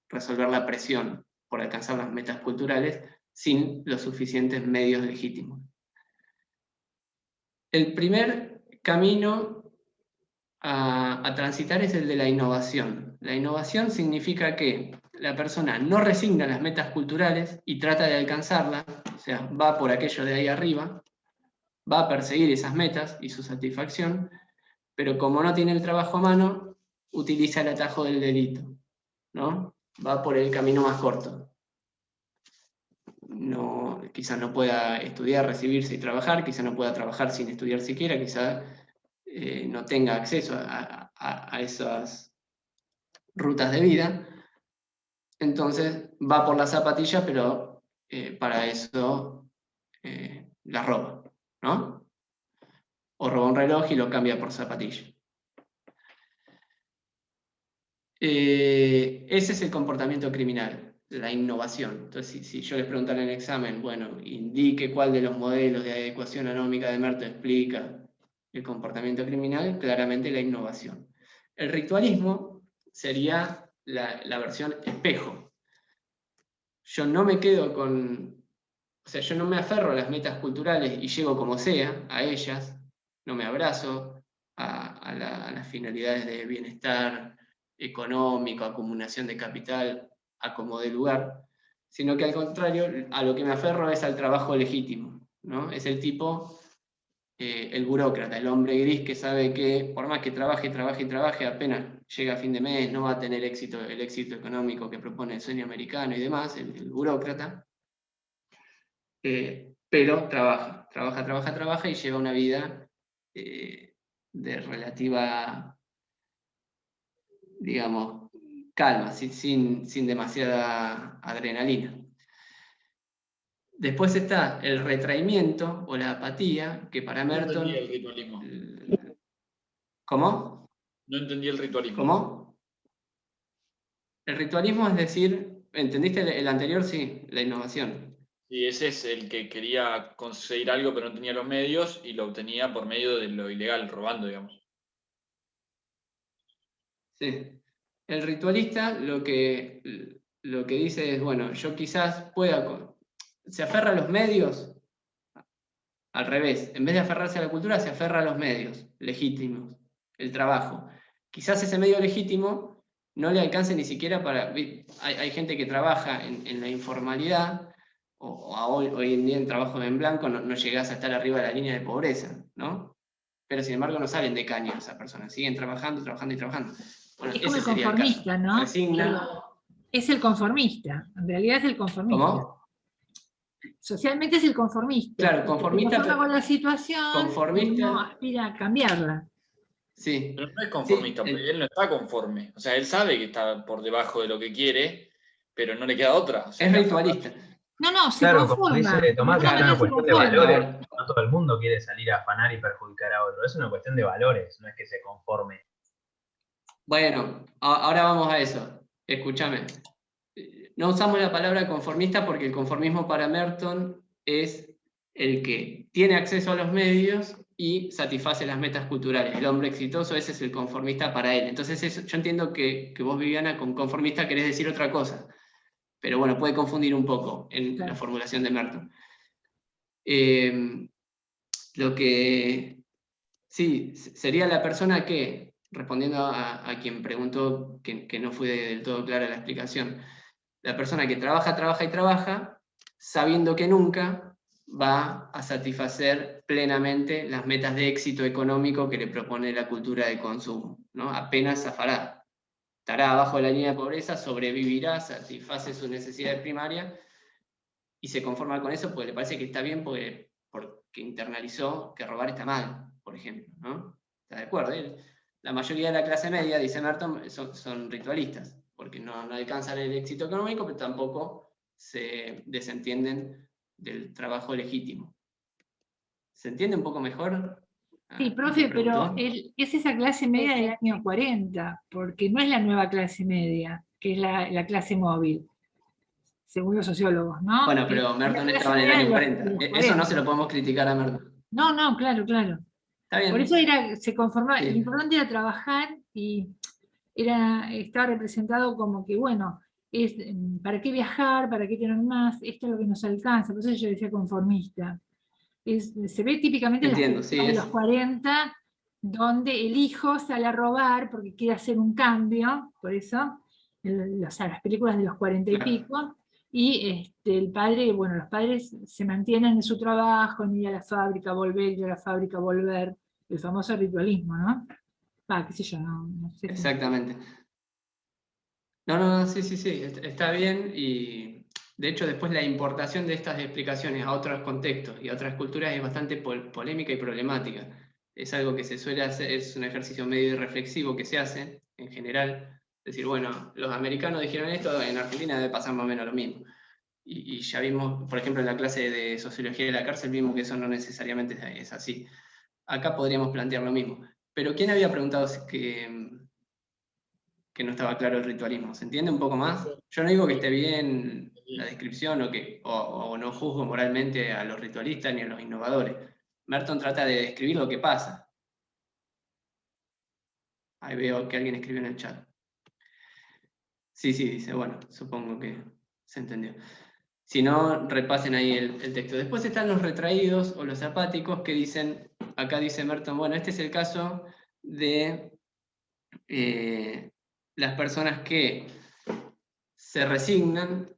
resolver la presión por alcanzar las metas culturales sin los suficientes medios legítimos. El primer camino a transitar es el de la innovación. La innovación significa que la persona no resigna las metas culturales y trata de alcanzarlas, o sea, va por aquello de ahí arriba, va a perseguir esas metas y su satisfacción, pero como no tiene el trabajo a mano, utiliza el atajo del delito, ¿no? Va por el camino más corto. Quizá no pueda estudiar, recibirse y trabajar, quizá no pueda trabajar sin estudiar siquiera, quizá no tenga acceso a esas rutas de vida. Entonces va por la zapatilla, pero para eso la roba, ¿no? O roba un reloj y lo cambia por zapatilla. Ese es el comportamiento criminal, la innovación. Entonces, si yo les preguntara en el examen, bueno, indique cuál de los modelos de adecuación anómica de Merton explica el comportamiento criminal, claramente la innovación. El ritualismo sería la versión espejo. Yo no me quedo con... O sea, yo no me aferro a las metas culturales y llego como sea a ellas, no me abrazo a las finalidades de bienestar económico, acumulación de capital, a como de lugar, sino que al contrario, a lo que me aferro es al trabajo legítimo, ¿no? Es el tipo, el burócrata, el hombre gris que sabe que por más que trabaje, apenas llega a fin de mes, no va a tener éxito, el éxito económico que propone el sueño americano y demás, el burócrata, pero trabaja y lleva una vida de relativa, digamos, calma, sin demasiada adrenalina. Después está el retraimiento o la apatía, que para Merton... No entendí el ritualismo. ¿Cómo? No entendí el ritualismo. ¿Cómo? El ritualismo es decir, ¿entendiste el anterior? Sí, la innovación. Sí, ese es el que quería conseguir algo pero no tenía los medios y lo obtenía por medio de lo ilegal, robando, digamos. Sí. El ritualista lo que dice es, bueno, yo quizás pueda... Se aferra a los medios, al revés. En vez de aferrarse a la cultura, se aferra a los medios legítimos, el trabajo. Quizás ese medio legítimo no le alcance ni siquiera para... Hay gente que trabaja en la informalidad, o hoy en día en trabajo en blanco no llegás a estar arriba de la línea de pobreza, ¿no? Pero sin embargo no salen de caña esas personas, siguen trabajando. Bueno, es como el conformista, ¿no? Resigna. Es el conformista, en realidad es el conformista. ¿Cómo? Socialmente es el conformista. Claro, conformista. Se con la situación, conformista, uno aspira a cambiarla. Sí. Pero no es conformista, porque él no está conforme. O sea, él sabe que está por debajo de lo que quiere, pero no le queda otra. O sea, es ritualista. No, se Claro, conforma. como dice Tomás, es una cuestión de conforma. valores. No todo el mundo quiere salir a afanar y perjudicar a otro. Es una cuestión de valores, no es que se conforme. Bueno, ahora vamos a eso. Escúchame. No usamos la palabra conformista porque el conformismo para Merton es el que tiene acceso a los medios y satisface las metas culturales. El hombre exitoso, ese es el conformista para él. Entonces yo entiendo que vos, Viviana, con conformista querés decir otra cosa, pero bueno, puede confundir un poco en la formulación de Merton. Lo que sí, sería la persona que, respondiendo a quien preguntó que no fue del todo clara la explicación, la persona que trabaja, trabaja y trabaja, sabiendo que nunca va a satisfacer plenamente las metas de éxito económico que le propone la cultura de consumo, ¿no? Apenas zafará. Estará abajo de la línea de pobreza, sobrevivirá, satisface sus necesidades primarias y se conforma con eso porque le parece que está bien porque internalizó que robar está mal, por ejemplo, ¿no? ¿Está de acuerdo? La mayoría de la clase media, dice Merton, son ritualistas, porque no alcanzan el éxito económico, pero tampoco se desentienden del trabajo legítimo. ¿Se entiende un poco mejor? Sí, profe, pero es esa clase media del año 40, porque no es la nueva clase media, que es la clase móvil, según los sociólogos, ¿no? Bueno, pero Merton estaba en el año 40. Eso no se lo podemos criticar a Merton. No, claro. Está bien. Por eso se conformaba, sí. Lo importante era trabajar y estaba representado como que, bueno, ¿para qué viajar? ¿Para qué tener más? Esto es lo que nos alcanza. Por eso yo decía conformista. Se ve típicamente en las películas de los 40, donde el hijo sale a robar porque quiere hacer un cambio, por eso, las películas de los 40 y pico, y el padre, bueno, los padres se mantienen en su trabajo, en ir a la fábrica, volver, ir a la fábrica, volver, el famoso ritualismo, ¿no? Qué sé yo, no sé. Exactamente. No, sí, está bien, y de hecho después la importación de estas explicaciones a otros contextos y a otras culturas es bastante polémica y problemática. Es algo que se suele hacer, es un ejercicio medio reflexivo que se hace en general. Decir, bueno, los americanos dijeron esto, en Argentina debe pasar más o menos lo mismo. Y ya vimos, por ejemplo, en la clase de Sociología de la Cárcel, vimos que eso no necesariamente es así. Acá podríamos plantear lo mismo. Pero ¿quién había preguntado que no estaba claro el ritualismo? ¿Se entiende un poco más? Yo no digo que esté bien la descripción o no juzgo moralmente a los ritualistas ni a los innovadores. Merton trata de describir lo que pasa. Ahí veo que alguien escribió en el chat. Sí, dice, bueno, supongo que se entendió. Si no, repasen ahí el texto. Después están los retraídos o los apáticos que dicen, acá dice Merton, bueno, este es el caso de las personas que se resignan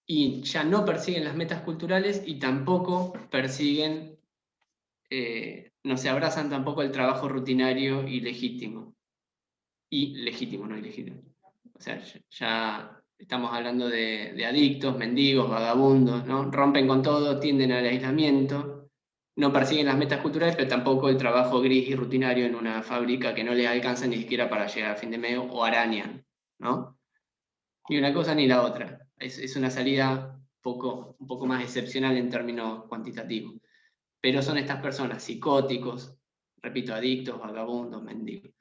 y ya no persiguen las metas culturales y tampoco persiguen, no se abrazan tampoco el trabajo rutinario y legítimo. Y legítimo, no ilegítimo. O sea, ya estamos hablando de adictos, mendigos, vagabundos, ¿no? Rompen con todo, tienden al aislamiento, no persiguen las metas culturales, pero tampoco el trabajo gris y rutinario en una fábrica que no les alcanza ni siquiera para llegar a fin de mes, o arañan, ¿no? Ni una cosa ni la otra. Es una salida un poco más excepcional en términos cuantitativos. Pero son estas personas psicóticos, repito, adictos, vagabundos, mendigos.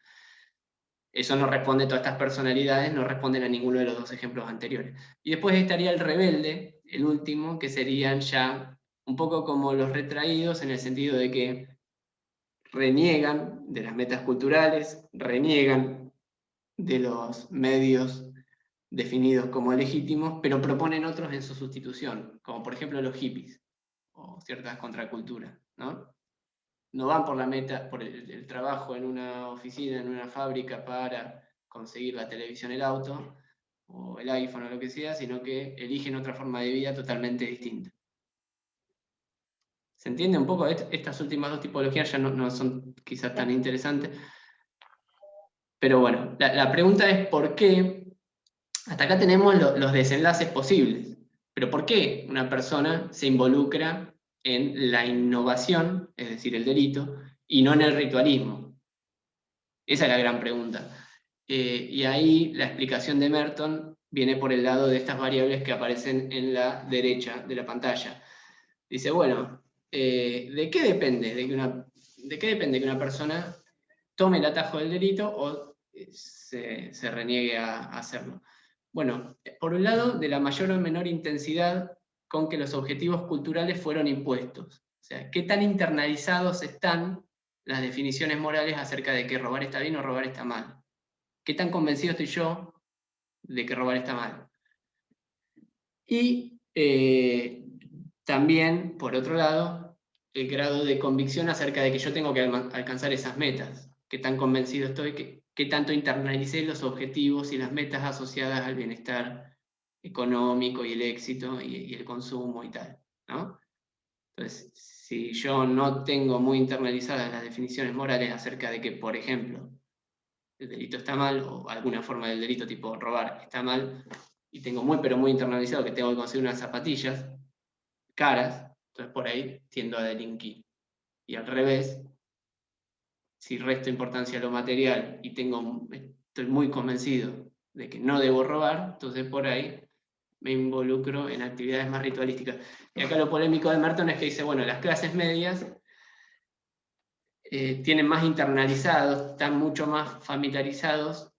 Eso no responde, todas estas personalidades no responden a ninguno de los dos ejemplos anteriores. Y después estaría el rebelde, el último, que serían ya un poco como los retraídos, en el sentido de que reniegan de las metas culturales, reniegan de los medios definidos como legítimos, pero proponen otros en su sustitución, como por ejemplo los hippies, o ciertas contraculturas, ¿no? No van por la meta, por el trabajo en una oficina, en una fábrica para conseguir la televisión, el auto, o el iPhone o lo que sea, sino que eligen otra forma de vida totalmente distinta. ¿Se entiende un poco? Estas últimas dos tipologías ya no son quizás tan interesantes. Pero bueno, la pregunta es ¿por qué? Hasta acá tenemos los desenlaces posibles. Pero ¿por qué una persona se involucra en la innovación, es decir, el delito, y no en el ritualismo? Esa es la gran pregunta. Y ahí la explicación de Merton viene por el lado de estas variables que aparecen en la derecha de la pantalla. Dice, bueno, ¿de qué depende que una persona tome el atajo del delito o se reniegue a hacerlo? Bueno, por un lado, de la mayor o menor intensidad con que los objetivos culturales fueron impuestos. O sea, qué tan internalizados están las definiciones morales acerca de que robar está bien o robar está mal. ¿Qué tan convencido estoy yo de que robar está mal? Y también, por otro lado, el grado de convicción acerca de que yo tengo que alcanzar esas metas. ¿Qué tan convencido estoy? ¿Qué tanto internalicé los objetivos y las metas asociadas al bienestar económico y el éxito y el consumo y tal, ¿no? Entonces, si yo no tengo muy internalizadas las definiciones morales acerca de que, por ejemplo, el delito está mal, o alguna forma del delito tipo robar está mal, y tengo muy pero muy internalizado que tengo que conseguir unas zapatillas caras, entonces por ahí tiendo a delinquir. Y al revés, si resto importancia a lo material y estoy muy convencido de que no debo robar, entonces por ahí me involucro en actividades más ritualísticas. Y acá lo polémico de Merton es que dice, bueno, las clases medias tienen más internalizados, están mucho más familiarizados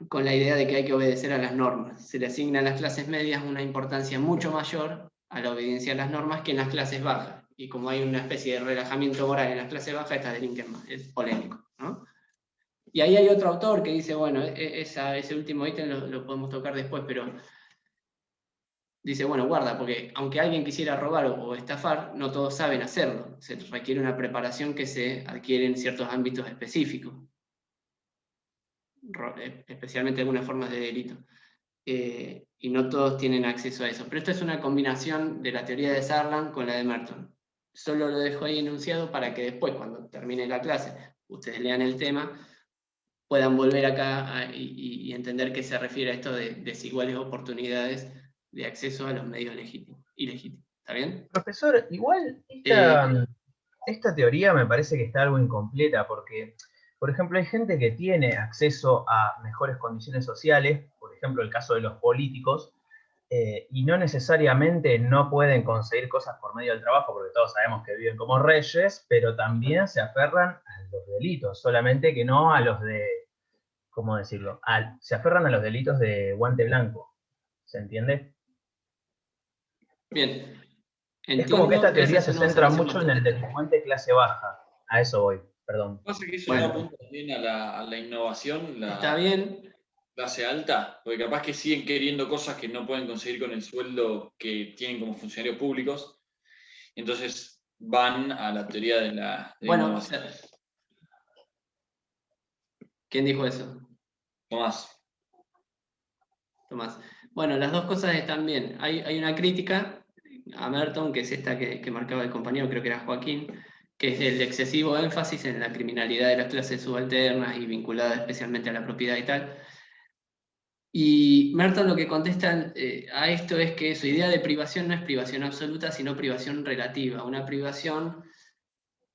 con la idea de que hay que obedecer a las normas. Se le asigna a las clases medias una importancia mucho mayor a la obediencia a las normas que en las clases bajas. Y como hay una especie de relajamiento moral en las clases bajas, estas delinquen más. Es polémico, ¿no? Y ahí hay otro autor que dice, bueno, ese último ítem lo podemos tocar después, pero dice, bueno, guarda, porque aunque alguien quisiera robar o estafar, no todos saben hacerlo. Se requiere una preparación que se adquiere en ciertos ámbitos específicos, especialmente algunas formas de delito. Y no todos tienen acceso a eso. Pero esto es una combinación de la teoría de Sarlan con la de Merton. Solo lo dejo ahí enunciado para que después, cuando termine la clase, ustedes lean el tema, puedan volver acá y entender que se refiere a esto de desiguales oportunidades de acceso a los medios ilegítimos. ¿Está bien? Profesor, igual esta teoría me parece que está algo incompleta porque, por ejemplo, hay gente que tiene acceso a mejores condiciones sociales, por ejemplo, el caso de los políticos, y no necesariamente no pueden conseguir cosas por medio del trabajo, porque todos sabemos que viven como reyes, pero también se aferran a los delitos, solamente que no a los de, ¿cómo decirlo? Se aferran a los delitos de guante blanco, ¿se entiende? Bien. Es como que esta Entiendo, teoría esa se es una centra observación mucho en bastante el delincuente clase baja. A eso voy, perdón. Pasa que eso Bueno. no apunta bien a la innovación, Está bien. clase alta, porque capaz que siguen queriendo cosas que no pueden conseguir con el sueldo que tienen como funcionarios públicos. Entonces van a la teoría de la Bueno, innovación. ¿quién dijo eso? Tomás. Tomás. Bueno, las dos cosas están bien. Hay una crítica a Merton, que es esta que marcaba el compañero, creo que era Joaquín, que es el excesivo énfasis en la criminalidad de las clases subalternas y vinculada especialmente a la propiedad y tal. Y Merton lo que contesta a esto es que su idea de privación no es privación absoluta, sino privación relativa, una privación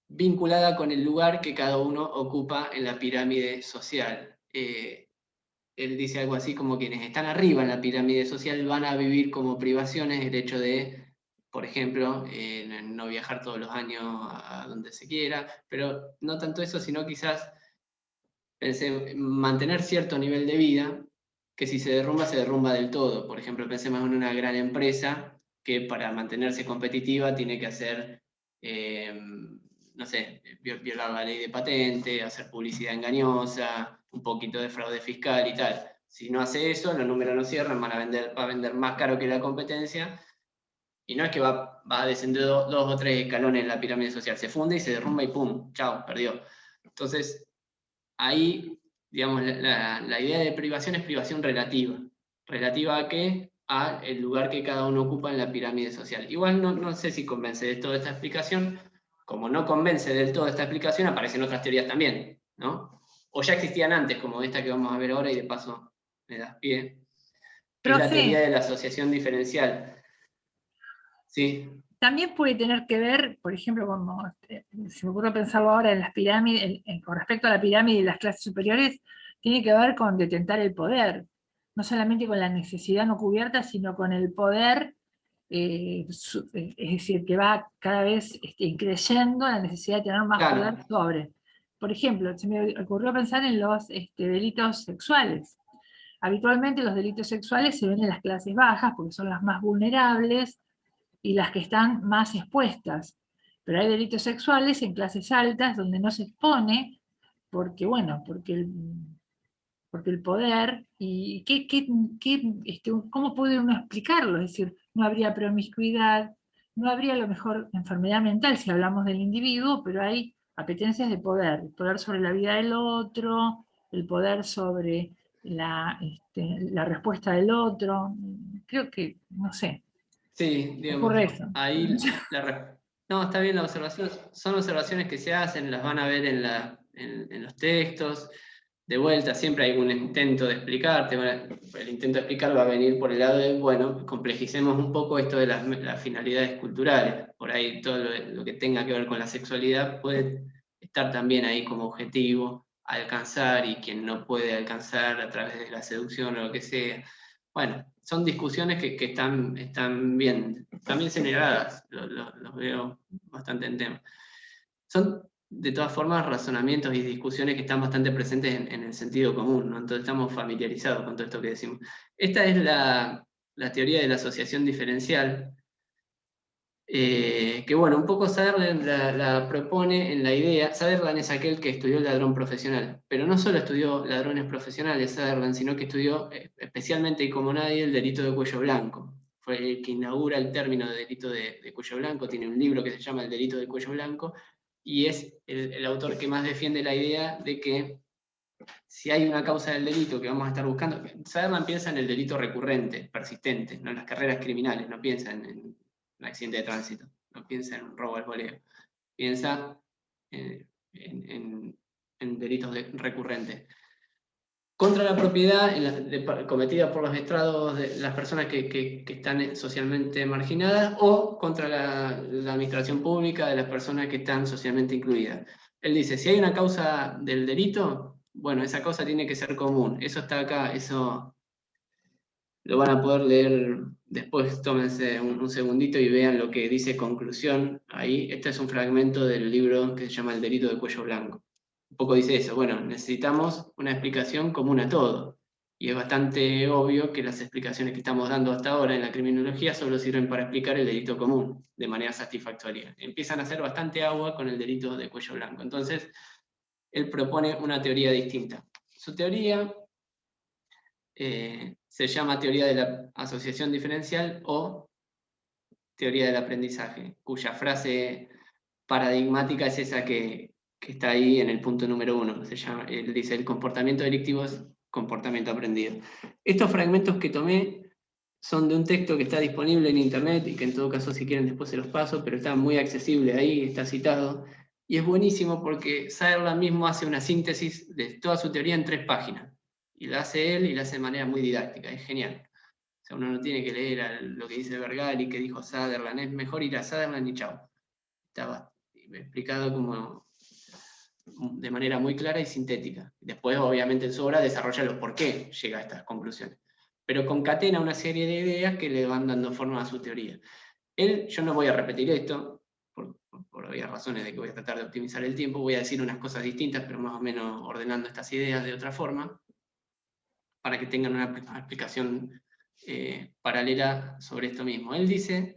vinculada con el lugar que cada uno ocupa en la pirámide social. Él dice algo así como quienes están arriba en la pirámide social van a vivir como privaciones el hecho de, por ejemplo, no viajar todos los años a donde se quiera, pero no tanto eso, sino quizás mantener cierto nivel de vida que si se derrumba del todo. Por ejemplo, pensemos en una gran empresa que para mantenerse competitiva tiene que hacer, no sé, violar la ley de patente, hacer publicidad engañosa, un poquito de fraude fiscal y tal. Si no hace eso, los números no cierran, va a vender más caro que la competencia, y no es que va a descender dos o tres escalones en la pirámide social, se funde y se derrumba y ¡pum! Chao, perdió. Entonces, ahí, digamos, la idea de privación es privación relativa. ¿Relativa a qué? A el lugar que cada uno ocupa en la pirámide social. Igual no sé si convence de toda esta explicación. Como no convence del todo esta explicación, aparecen otras teorías también, ¿no? O ya existían antes, como esta que vamos a ver ahora, y de paso me das pie, que es la teoría de la asociación diferencial. Sí. También puede tener que ver, por ejemplo, como se me ocurre pensarlo ahora en las pirámides, con respecto a la pirámide y las clases superiores, tiene que ver con detentar el poder, no solamente con la necesidad no cubierta, sino con el poder, es decir, que va cada vez creciendo la necesidad de tener más poder sobre. Por ejemplo, se me ocurrió pensar en los delitos sexuales. Habitualmente los delitos sexuales se ven en las clases bajas porque son las más vulnerables y las que están más expuestas. Pero hay delitos sexuales en clases altas donde no se expone, porque bueno, porque el poder, y ¿cómo puede uno explicarlo? Es decir, no habría promiscuidad, no habría a lo mejor enfermedad mental si hablamos del individuo, pero hay apetencias de poder, el poder sobre la vida del otro, el poder sobre la respuesta del otro. Creo que, no sé, Sí, digamos, ocurre eso. ahí no, está bien la observación, son observaciones que se hacen, las van a ver en los textos. De vuelta, siempre hay un intento de explicarte, el intento de explicar va a venir por el lado de, bueno, complejicemos un poco esto de las finalidades culturales. Por ahí todo lo que tenga que ver con la sexualidad puede estar también ahí como objetivo, alcanzar, y quien no puede alcanzar a través de la seducción o lo que sea. Bueno, son discusiones que están bien generadas, los veo bastante en tema. Son, de todas formas, razonamientos y discusiones que están bastante presentes en el sentido común, ¿no? Entonces estamos familiarizados con todo esto que decimos. Esta es la teoría de la asociación diferencial, que bueno, un poco Sutherland la propone en la idea. Sutherland es aquel que estudió el ladrón profesional, pero no solo estudió ladrones profesionales Sutherland, sino que estudió especialmente y como nadie el delito de cuello blanco. Fue el que inaugura el término de delito de cuello blanco, tiene un libro que se llama El delito de cuello blanco, y es el autor que más defiende la idea de que si hay una causa del delito que vamos a estar buscando, Sutherland piensa en el delito recurrente, persistente, no en las carreras criminales, no piensa en un accidente de tránsito, no piensa en un robo al voleo, piensa en delitos recurrentes. Contra la propiedad cometida por los estrados de las personas que están socialmente marginadas, o contra la administración pública de las personas que están socialmente incluidas. Él dice, si hay una causa del delito, bueno, esa causa tiene que ser común. Eso está acá, eso lo van a poder leer después. Tómense un segundito y vean lo que dice conclusión ahí. Este es un fragmento del libro que se llama El delito de cuello blanco. Un poco dice eso, bueno, necesitamos una explicación común a todo. Y es bastante obvio que las explicaciones que estamos dando hasta ahora en la criminología solo sirven para explicar el delito común de manera satisfactoria. Empiezan a hacer bastante agua con el delito de cuello blanco. Entonces, él propone una teoría distinta. Su teoría se llama teoría de la asociación diferencial o teoría del aprendizaje, cuya frase paradigmática es esa que está ahí en el punto número 1. Él dice, el comportamiento delictivo es comportamiento aprendido. Estos fragmentos que tomé son de un texto que está disponible en internet y que en todo caso si quieren después se los paso, pero está muy accesible ahí, está citado. Y es buenísimo porque Sutherland mismo hace una síntesis de toda su teoría en 3 páginas. Y la hace él y la hace de manera muy didáctica, es genial. O sea, uno no tiene que leer lo que dice Vergali, que dijo Sutherland, es mejor ir a Sutherland y chao. Estaba explicado como de manera muy clara y sintética. Después, obviamente, en su obra desarrolla los por qué llega a estas conclusiones. Pero concatena una serie de ideas que le van dando forma a su teoría. Yo no voy a repetir esto, por obvias razones de que voy a tratar de optimizar el tiempo, voy a decir unas cosas distintas, pero más o menos ordenando estas ideas de otra forma, para que tengan una explicación paralela sobre esto mismo. Él dice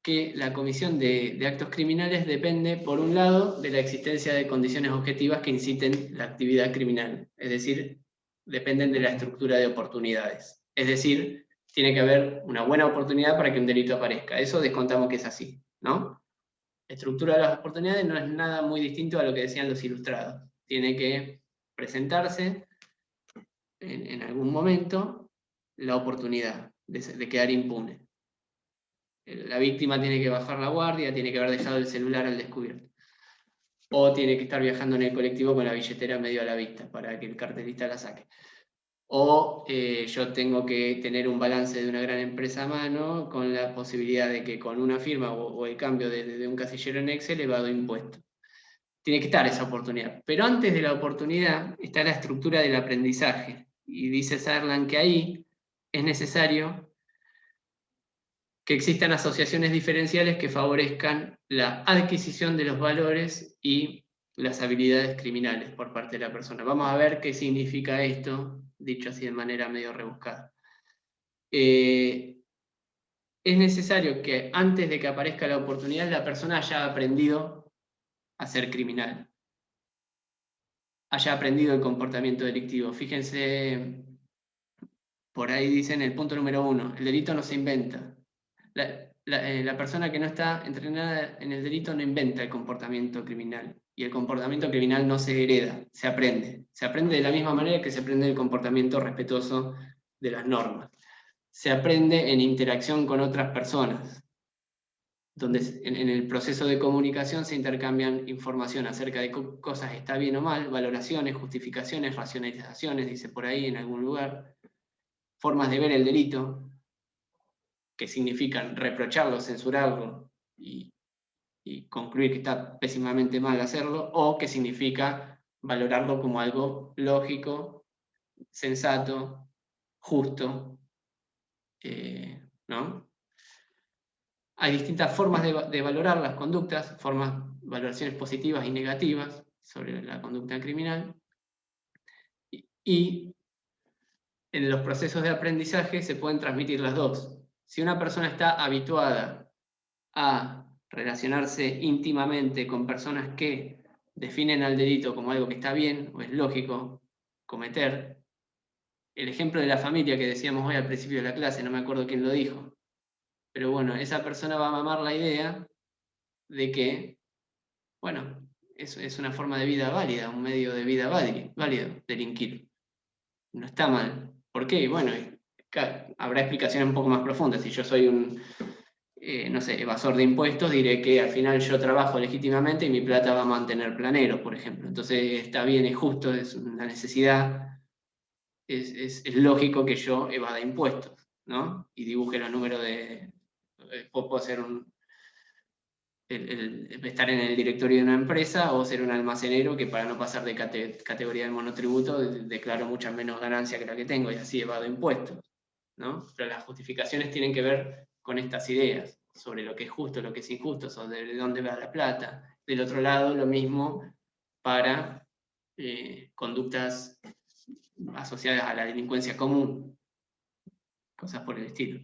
que la comisión de actos criminales depende, por un lado, de la existencia de condiciones objetivas que inciten la actividad criminal, es decir, dependen de la estructura de oportunidades. Es decir, tiene que haber una buena oportunidad para que un delito aparezca. Eso descontamos que es así, ¿no? La estructura de las oportunidades no es nada muy distinto a lo que decían los ilustrados. Tiene que presentarse en algún momento la oportunidad de quedar impune. La víctima tiene que bajar la guardia, tiene que haber dejado el celular al descubierto. O tiene que estar viajando en el colectivo con la billetera medio a la vista para que el cartelista la saque. O yo tengo que tener un balance de una gran empresa a mano con la posibilidad de que con una firma o el cambio de un casillero en Excel evado impuestos. Tiene que estar esa oportunidad. Pero antes de la oportunidad está la estructura del aprendizaje. Y dice Sutherland que ahí es necesario que existan asociaciones diferenciales que favorezcan la adquisición de los valores y las habilidades criminales por parte de la persona. Vamos a ver qué significa esto, dicho así de manera medio rebuscada. es necesario que antes de que aparezca la oportunidad la persona haya aprendido a ser criminal, haya aprendido el comportamiento delictivo. Fíjense, por ahí dicen el punto número 1, el delito no se inventa. La persona que no está entrenada en el delito no inventa el comportamiento criminal. Y el comportamiento criminal no se hereda, se aprende. Se aprende de la misma manera que se aprende el comportamiento respetuoso de las normas. Se aprende en interacción con otras personas, donde en el proceso de comunicación se intercambian información acerca de cosas está bien o mal, valoraciones, justificaciones, racionalizaciones, dice por ahí en algún lugar, formas de ver el delito, que significan reprocharlo, censurarlo y concluir que está pésimamente mal hacerlo, o que significa valorarlo como algo lógico, sensato, justo, ¿no? Hay distintas formas de valorar las conductas, valoraciones positivas y negativas sobre la conducta criminal, y en los procesos de aprendizaje se pueden transmitir las dos. Si una persona está habituada a relacionarse íntimamente con personas que definen al delito como algo que está bien o es lógico cometer, el ejemplo de la familia que decíamos hoy al principio de la clase, no me acuerdo quién lo dijo, pero bueno, esa persona va a mamar la idea de que, bueno, es una forma de vida válida, un medio de vida válido, delinquir. No está mal. ¿Por qué? Bueno, habrá explicaciones un poco más profundas. Si yo soy un, no sé, evasor de impuestos, diré que al final yo trabajo legítimamente y mi plata va a mantener planeros, por ejemplo. Entonces está bien, es justo, es una necesidad, es lógico que yo evada impuestos, ¿no? Y dibuje los números de... Puedo ser estar en el directorio de una empresa o ser un almacenero que para no pasar de categoría de monotributo declaro mucha menos ganancia que la que tengo y así evado impuestos, ¿no? Pero las justificaciones tienen que ver con estas ideas sobre lo que es justo, lo que es injusto, sobre de dónde va la plata. Del otro lado, lo mismo para conductas asociadas a la delincuencia común, cosas por el estilo.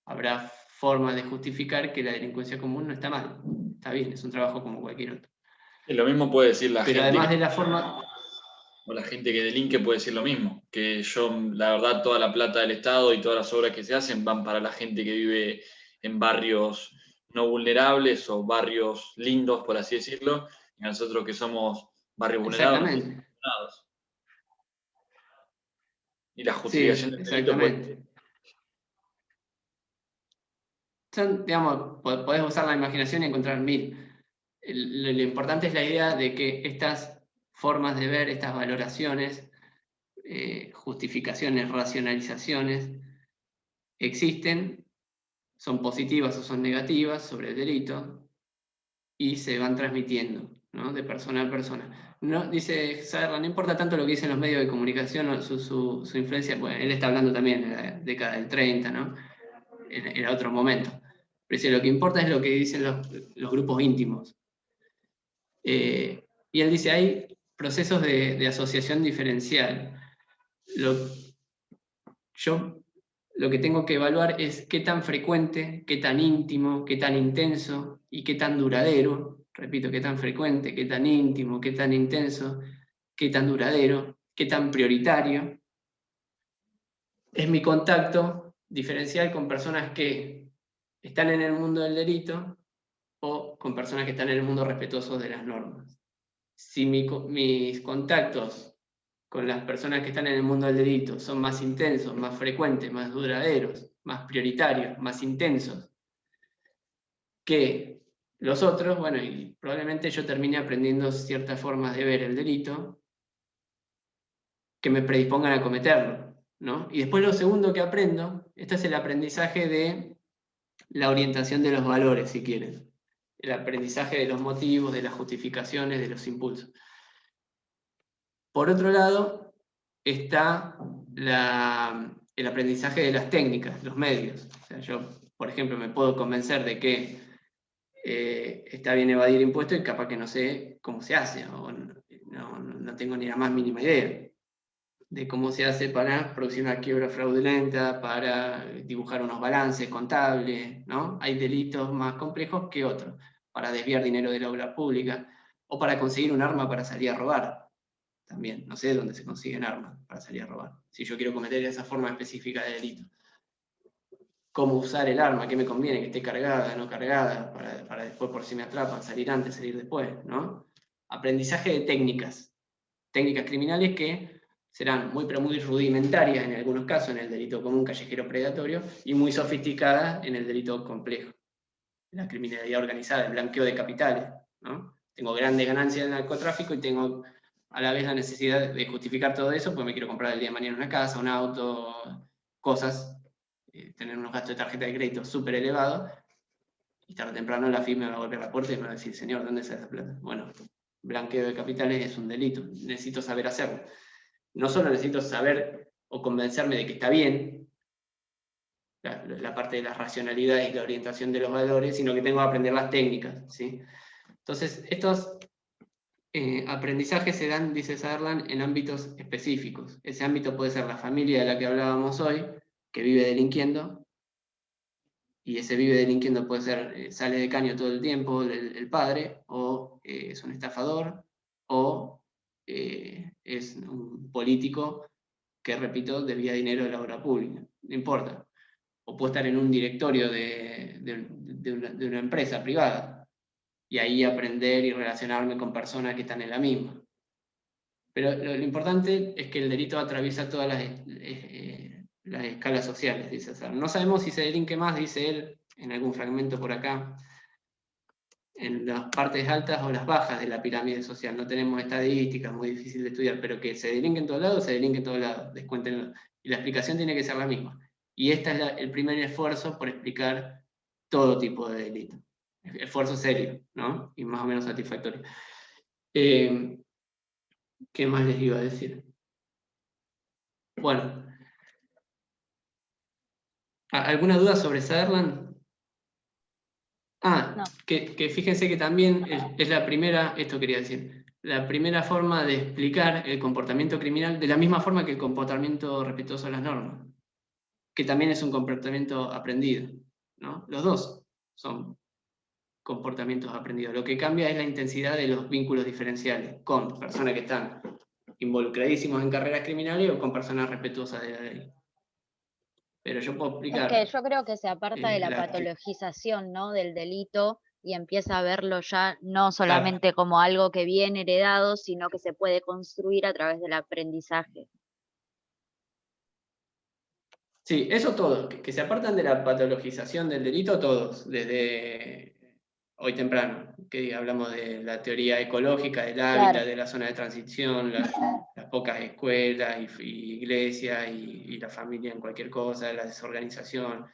Habrá formas de justificar que la delincuencia común no está mal, está bien, es un trabajo como cualquier otro. Y lo mismo puede decir la Pero gente. además de la forma... O la gente que delinque puede decir lo mismo, que yo, la verdad, toda la plata del Estado y todas las obras que se hacen van para la gente que vive en barrios no vulnerables o barrios lindos, por así decirlo, y nosotros que somos barrios vulnerados. Exactamente. Y la justificación del delito puede... Son, digamos, podés usar la imaginación y encontrar mil. Lo importante es la idea de que estas formas de ver, estas valoraciones, justificaciones, racionalizaciones, existen, son positivas o son negativas sobre el delito, y se van transmitiendo, ¿no? De persona a persona. No, dice Saerla, no importa tanto lo que dicen los medios de comunicación, su influencia, bueno, él está hablando también en la década del 30, ¿no? Era otro momento. Pero dice, lo que importa es lo que dicen los grupos íntimos. Y él dice, hay procesos de asociación diferencial. Yo lo que tengo que evaluar es qué tan frecuente, qué tan íntimo, qué tan intenso y qué tan duradero. Repito, qué tan frecuente, qué tan íntimo, qué tan intenso, qué tan duradero, qué tan prioritario es mi contacto diferencial con personas que están en el mundo del delito o con personas que están en el mundo respetuoso de las normas. Si mis contactos con las personas que están en el mundo del delito son más intensos, más frecuentes, más duraderos, más prioritarios, más intensos que los otros, bueno, y probablemente yo termine aprendiendo ciertas formas de ver el delito que me predispongan a cometerlo, ¿no? Y después lo segundo que aprendo, este es el aprendizaje de la orientación de los valores, si quieren. El aprendizaje de los motivos, de las justificaciones, de los impulsos. Por otro lado, está el aprendizaje de las técnicas, los medios. O sea, yo, por ejemplo, me puedo convencer de que está bien evadir impuestos y capaz que no sé cómo se hace, o no tengo ni la más mínima idea. de cómo se hace para producir una quiebra fraudulenta, para dibujar unos balances contables, ¿no? Hay delitos más complejos que otros, para desviar dinero de la obra pública, o para conseguir un arma para salir a robar. También, no sé dónde se consiguen armas para salir a robar, si yo quiero cometer esa forma específica de delito. Cómo usar el arma, qué me conviene, que esté cargada, no cargada, para después, por si me atrapan, salir antes, salir después, ¿no? Aprendizaje de técnicas criminales que serán muy, pero muy rudimentarias en algunos casos, en el delito común callejero predatorio, y muy sofisticadas en el delito complejo, la criminalidad organizada, el blanqueo de capitales, ¿no? Tengo grandes ganancias en el narcotráfico y tengo a la vez la necesidad de justificar todo eso, porque me quiero comprar el día de mañana una casa, un auto, cosas, tener unos gastos de tarjeta de crédito súper elevados, y tarde o temprano la FIP me va a golpear la puerta y me va a decir, señor, ¿dónde está esa plata? Bueno, blanqueo de capitales es un delito, necesito saber hacerlo. No solo necesito saber o convencerme de que está bien, la parte de la racionalidad y la orientación de los valores, sino que tengo que aprender las técnicas, ¿sí? Entonces, estos aprendizajes se dan, dice Sutherland, en ámbitos específicos. Ese ámbito puede ser la familia de la que hablábamos hoy, que vive delinquiendo, y ese vive delinquiendo puede ser, sale de caño todo el tiempo el padre, o es un estafador, o es un político que, repito, debía dinero de la obra pública, no importa. O puedo estar en un directorio de una empresa privada, y ahí aprender y relacionarme con personas que están en la misma. Pero lo importante es que el delito atraviesa todas las escalas sociales, dice Sutherland. No sabemos si se delinque más, dice él, en algún fragmento por acá, en las partes altas o las bajas de la pirámide social. No tenemos estadísticas, muy difícil de estudiar, pero que se delinque en todos lados, se delinque en todos lados, descuéntenlo. Y la explicación tiene que ser la misma. Y este es el primer esfuerzo por explicar todo tipo de delito. Esfuerzo serio, ¿no? Y más o menos satisfactorio. ¿Qué más les iba a decir? Bueno. ¿Alguna duda sobre Sutherland? No. Que fíjense que también es la primera, esto quería decir, la primera forma de explicar el comportamiento criminal de la misma forma que el comportamiento respetuoso de las normas, que también es un comportamiento aprendido, ¿no? Los dos son comportamientos aprendidos. Lo que cambia es la intensidad de los vínculos diferenciales con personas que están involucradísimos en carreras criminales o con personas respetuosas de la ley. Pero yo puedo explicar. Es que yo creo que se aparta de la patologización, ¿no? Del delito y empieza a verlo ya no solamente como algo que viene heredado, sino que se puede construir a través del aprendizaje. Sí, eso todo, que se apartan de la patologización del delito todos, desde hoy temprano, que hablamos de la teoría ecológica del hábitat, de la zona de transición, las pocas escuelas y iglesias y la familia en cualquier cosa, la desorganización.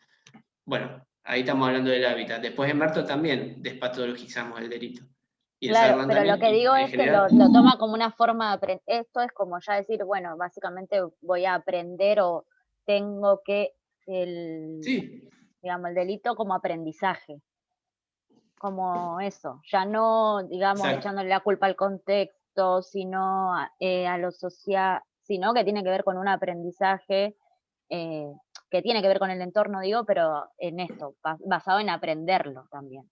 Bueno, ahí estamos hablando del hábitat. Después en Merto también despatologizamos el delito. Y claro, pero también, lo que digo es general, que lo toma como una forma de aprender. Esto es como ya decir, bueno, básicamente voy a aprender o tengo que digamos, el delito como aprendizaje. Como eso, ya no, digamos, echándole la culpa al contexto, sino a lo social, sino que tiene que ver con un aprendizaje que tiene que ver con el entorno, digo, pero en esto, basado en aprenderlo también,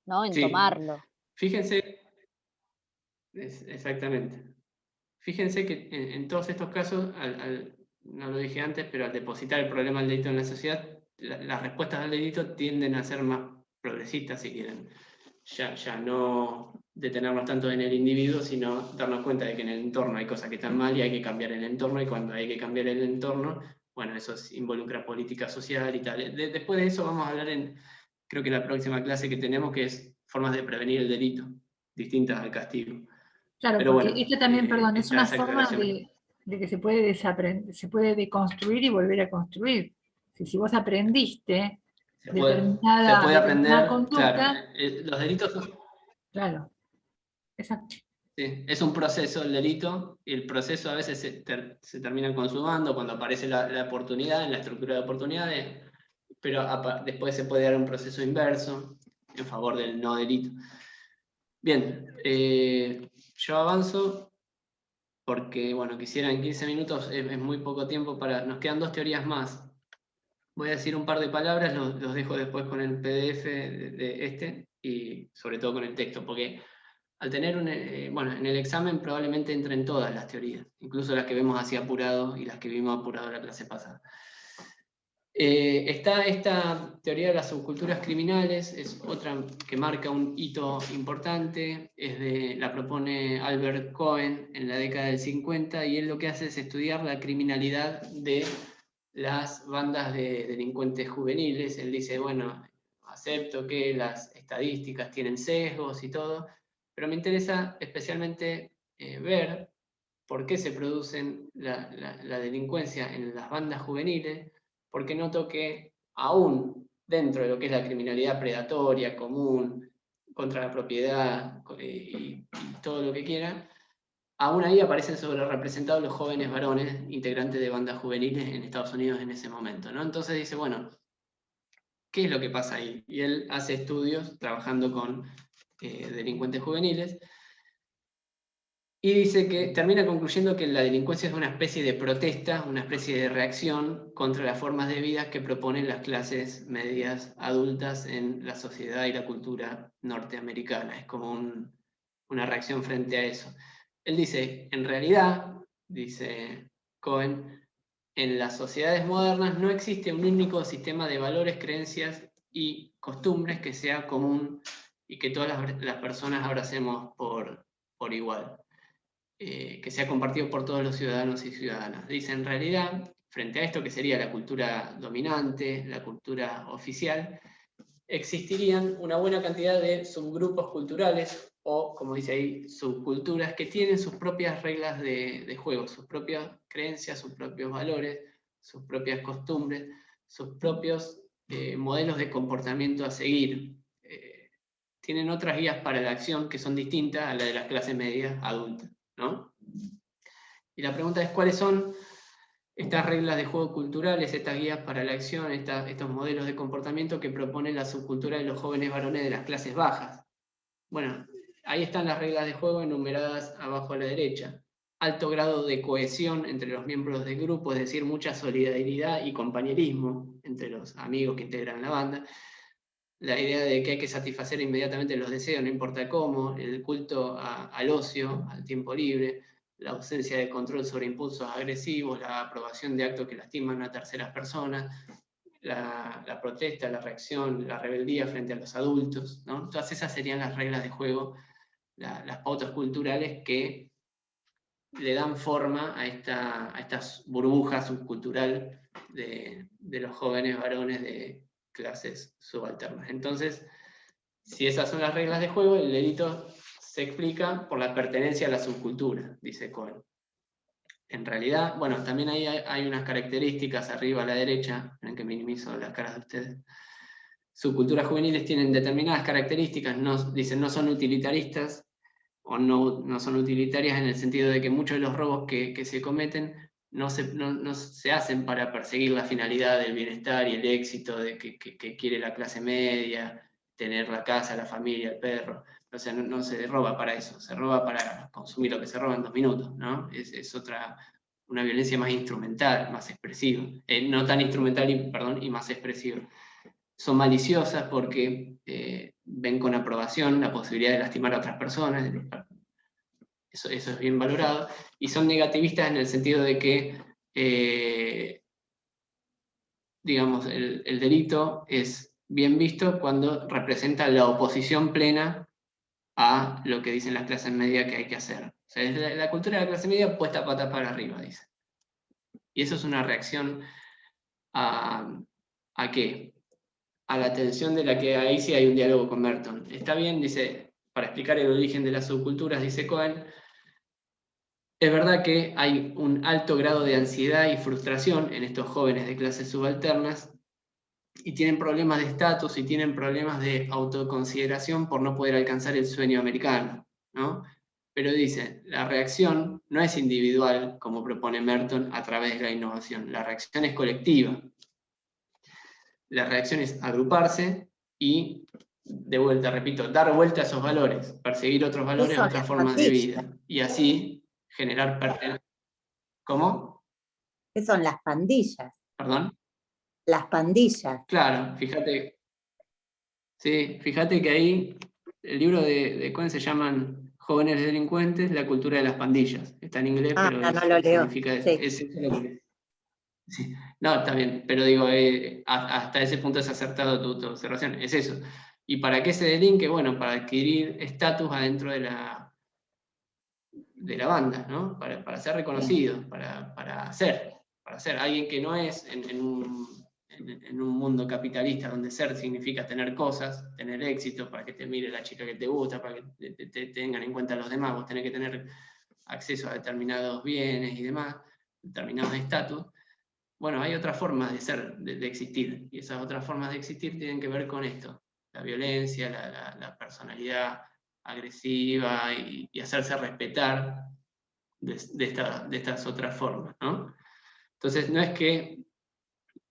¿no? En tomarlo. Fíjense, exactamente. Fíjense que en todos estos casos, no lo dije antes, pero al depositar el problema del delito en la sociedad, las respuestas al delito tienden a ser más progresistas, si quieren. Ya no detenernos tanto en el individuo, sino darnos cuenta de que en el entorno hay cosas que están mal y hay que cambiar el entorno, y cuando hay que cambiar el entorno, bueno, eso involucra política social y tal. Después de eso vamos a hablar creo que la próxima clase que tenemos, que es formas de prevenir el delito, distintas al castigo. Claro, pero porque bueno, esto también, perdón, es una forma de que se puede deconstruir y volver a construir. Si vos aprendiste se puede aprender, conducta, claro, los delitos son... Claro, exacto. Sí, es un proceso el delito, y el proceso a veces se termina consumando cuando aparece la oportunidad, en la estructura de oportunidades, pero después se puede dar un proceso inverso en favor del no delito. Bien, yo avanzo. porque, bueno, quisiera en 15 minutos, es muy poco tiempo nos quedan 2 teorías más. Voy a decir un par de palabras, los dejo después con el PDF de este, y sobre todo con el texto, porque al tener bueno, en el examen probablemente entren todas las teorías, incluso las que vemos así apurado y las que vimos apurado la clase pasada. Está esta teoría de las subculturas criminales, es otra que marca un hito importante, la propone Albert Cohen en la década del 50, y él lo que hace es estudiar la criminalidad de las bandas de delincuentes juveniles. Él dice, bueno, acepto que las estadísticas tienen sesgos y todo, pero me interesa especialmente ver por qué se produce la delincuencia en las bandas juveniles, porque noto que aún dentro de lo que es la criminalidad predatoria, común, contra la propiedad y todo lo que quiera, aún ahí aparecen sobrerepresentados los jóvenes varones integrantes de bandas juveniles en Estados Unidos en ese momento, ¿no? Entonces dice, bueno, ¿qué es lo que pasa ahí? Y él hace estudios trabajando con delincuentes juveniles, y dice que termina concluyendo que la delincuencia es una especie de protesta, una especie de reacción contra las formas de vida que proponen las clases medias adultas en la sociedad y la cultura norteamericana. Es como una reacción frente a eso. Él dice, en realidad, dice Cohen, en las sociedades modernas no existe un único sistema de valores, creencias y costumbres que sea común y que todas las personas abracemos por igual. Que sea compartido por todos los ciudadanos y ciudadanas. Dice, en realidad, frente a esto que sería la cultura dominante, la cultura oficial, existirían una buena cantidad de subgrupos culturales, o, como dice ahí, subculturas, que tienen sus propias reglas de juego, sus propias creencias, sus propios valores, sus propias costumbres, sus propios modelos de comportamiento a seguir. Tienen otras guías para la acción que son distintas a la de las clases medias adultas, ¿no? Y la pregunta es, ¿cuáles son estas reglas de juego culturales, estas guías para la acción, estos modelos de comportamiento que propone la subcultura de los jóvenes varones de las clases bajas? Bueno, ahí están las reglas de juego enumeradas abajo a la derecha. Alto grado de cohesión entre los miembros del grupo, es decir, mucha solidaridad y compañerismo entre los amigos que integran la banda. La idea de que hay que satisfacer inmediatamente los deseos, no importa cómo, el culto al ocio, al tiempo libre, la ausencia de control sobre impulsos agresivos, la aprobación de actos que lastiman a terceras personas, la protesta, la reacción, la rebeldía frente a los adultos, ¿no? Todas esas serían las reglas de juego, las pautas culturales que le dan forma a esta burbuja subcultural de los jóvenes varones de clases subalternas. Entonces, si esas son las reglas de juego, el delito se explica por la pertenencia a la subcultura, dice Cohen. En realidad, bueno, también ahí hay unas características arriba a la derecha, ven que minimizo las caras de ustedes. Subculturas juveniles tienen determinadas características, dicen no son utilitaristas, o no son utilitarias en el sentido de que muchos de los robos que se cometen no se hacen para perseguir la finalidad del bienestar y el éxito de que quiere la clase media, tener la casa, la familia, el perro. O sea, no se roba para eso, se roba para consumir lo que se roba en 2 minutos, ¿no? Es una violencia más instrumental, más expresiva. No tan instrumental y más expresiva. Son maliciosas porque ven con aprobación la posibilidad de lastimar a otras personas, eso es bien valorado, y son negativistas en el sentido de que, digamos, el delito es bien visto cuando representa la oposición plena a lo que dicen las clases medias que hay que hacer. O sea, es la cultura de la clase media puesta patas para arriba, dice. Y eso es una reacción ¿a qué? A la tensión de la que ahí sí hay un diálogo con Merton. Está bien, dice, para explicar el origen de las subculturas, dice Cohen, es verdad que hay un alto grado de ansiedad y frustración en estos jóvenes de clases subalternas y tienen problemas de estatus y tienen problemas de autoconsideración por no poder alcanzar el sueño americano, ¿no? Pero dice, la reacción no es individual, como propone Merton, a través de la innovación. La reacción es colectiva. La reacción es agruparse y, de vuelta, repito, dar vuelta a esos valores, perseguir otros valores, otras formas de vida. Y así generar pertenencia. ¿Cómo? ¿Qué son las pandillas? ¿Perdón? Las pandillas. Claro, fíjate. Sí, fíjate que ahí el libro de Cohen se llaman Jóvenes Delincuentes, la cultura de las pandillas. Está en inglés, pero no lo leo. significa eso. Sí. Es eso lo que... Sí. No, está bien, pero digo, hasta ese punto es acertado tu observación, es eso. ¿Y para qué se delinque? Bueno, para adquirir estatus adentro de la banda, ¿no? Para ser reconocido, para ser alguien que no es en un mundo capitalista donde ser significa tener cosas, tener éxito, para que te mire la chica que te gusta, para que te tengan en cuenta los demás, vos tenés que tener acceso a determinados bienes y demás, determinados estatus. Bueno, hay otras formas de ser, de existir, y esas otras formas de existir tienen que ver con esto, la violencia, la personalidad agresiva y hacerse respetar de estas otras formas, ¿no? Entonces, no es que,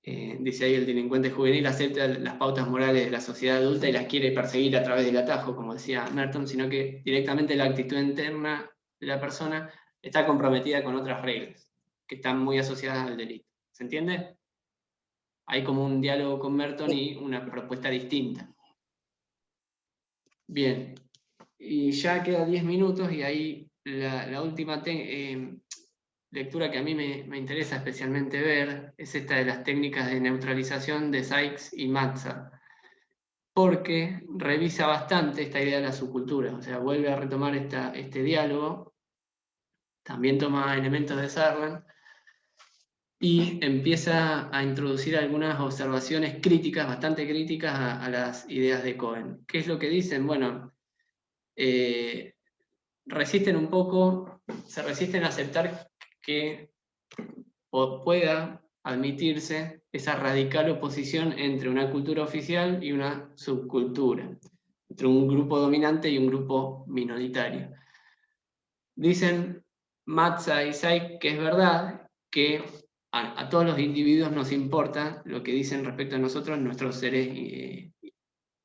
dice ahí el delincuente juvenil, acepta las pautas morales de la sociedad adulta y las quiere perseguir a través del atajo, como decía Merton, sino que directamente la actitud interna de la persona está comprometida con otras reglas, que están muy asociadas al delito. ¿Se entiende? Hay como un diálogo con Merton y una propuesta distinta. Bien, y ya quedan 10 minutos y ahí la última lectura que a mí me interesa especialmente ver es esta de las técnicas de neutralización de Sykes y Matza, porque revisa bastante esta idea de la subcultura, o sea, vuelve a retomar este diálogo, también toma elementos de Sarlan, y empieza a introducir algunas observaciones críticas, bastante críticas a las ideas de Cohen. ¿Qué es lo que dicen? Bueno, resisten un poco, se resisten a aceptar que pueda admitirse esa radical oposición entre una cultura oficial y una subcultura, entre un grupo dominante y un grupo minoritario. Dicen Matza y Sykes que es verdad que a todos los individuos nos importa lo que dicen respecto a nosotros nuestros seres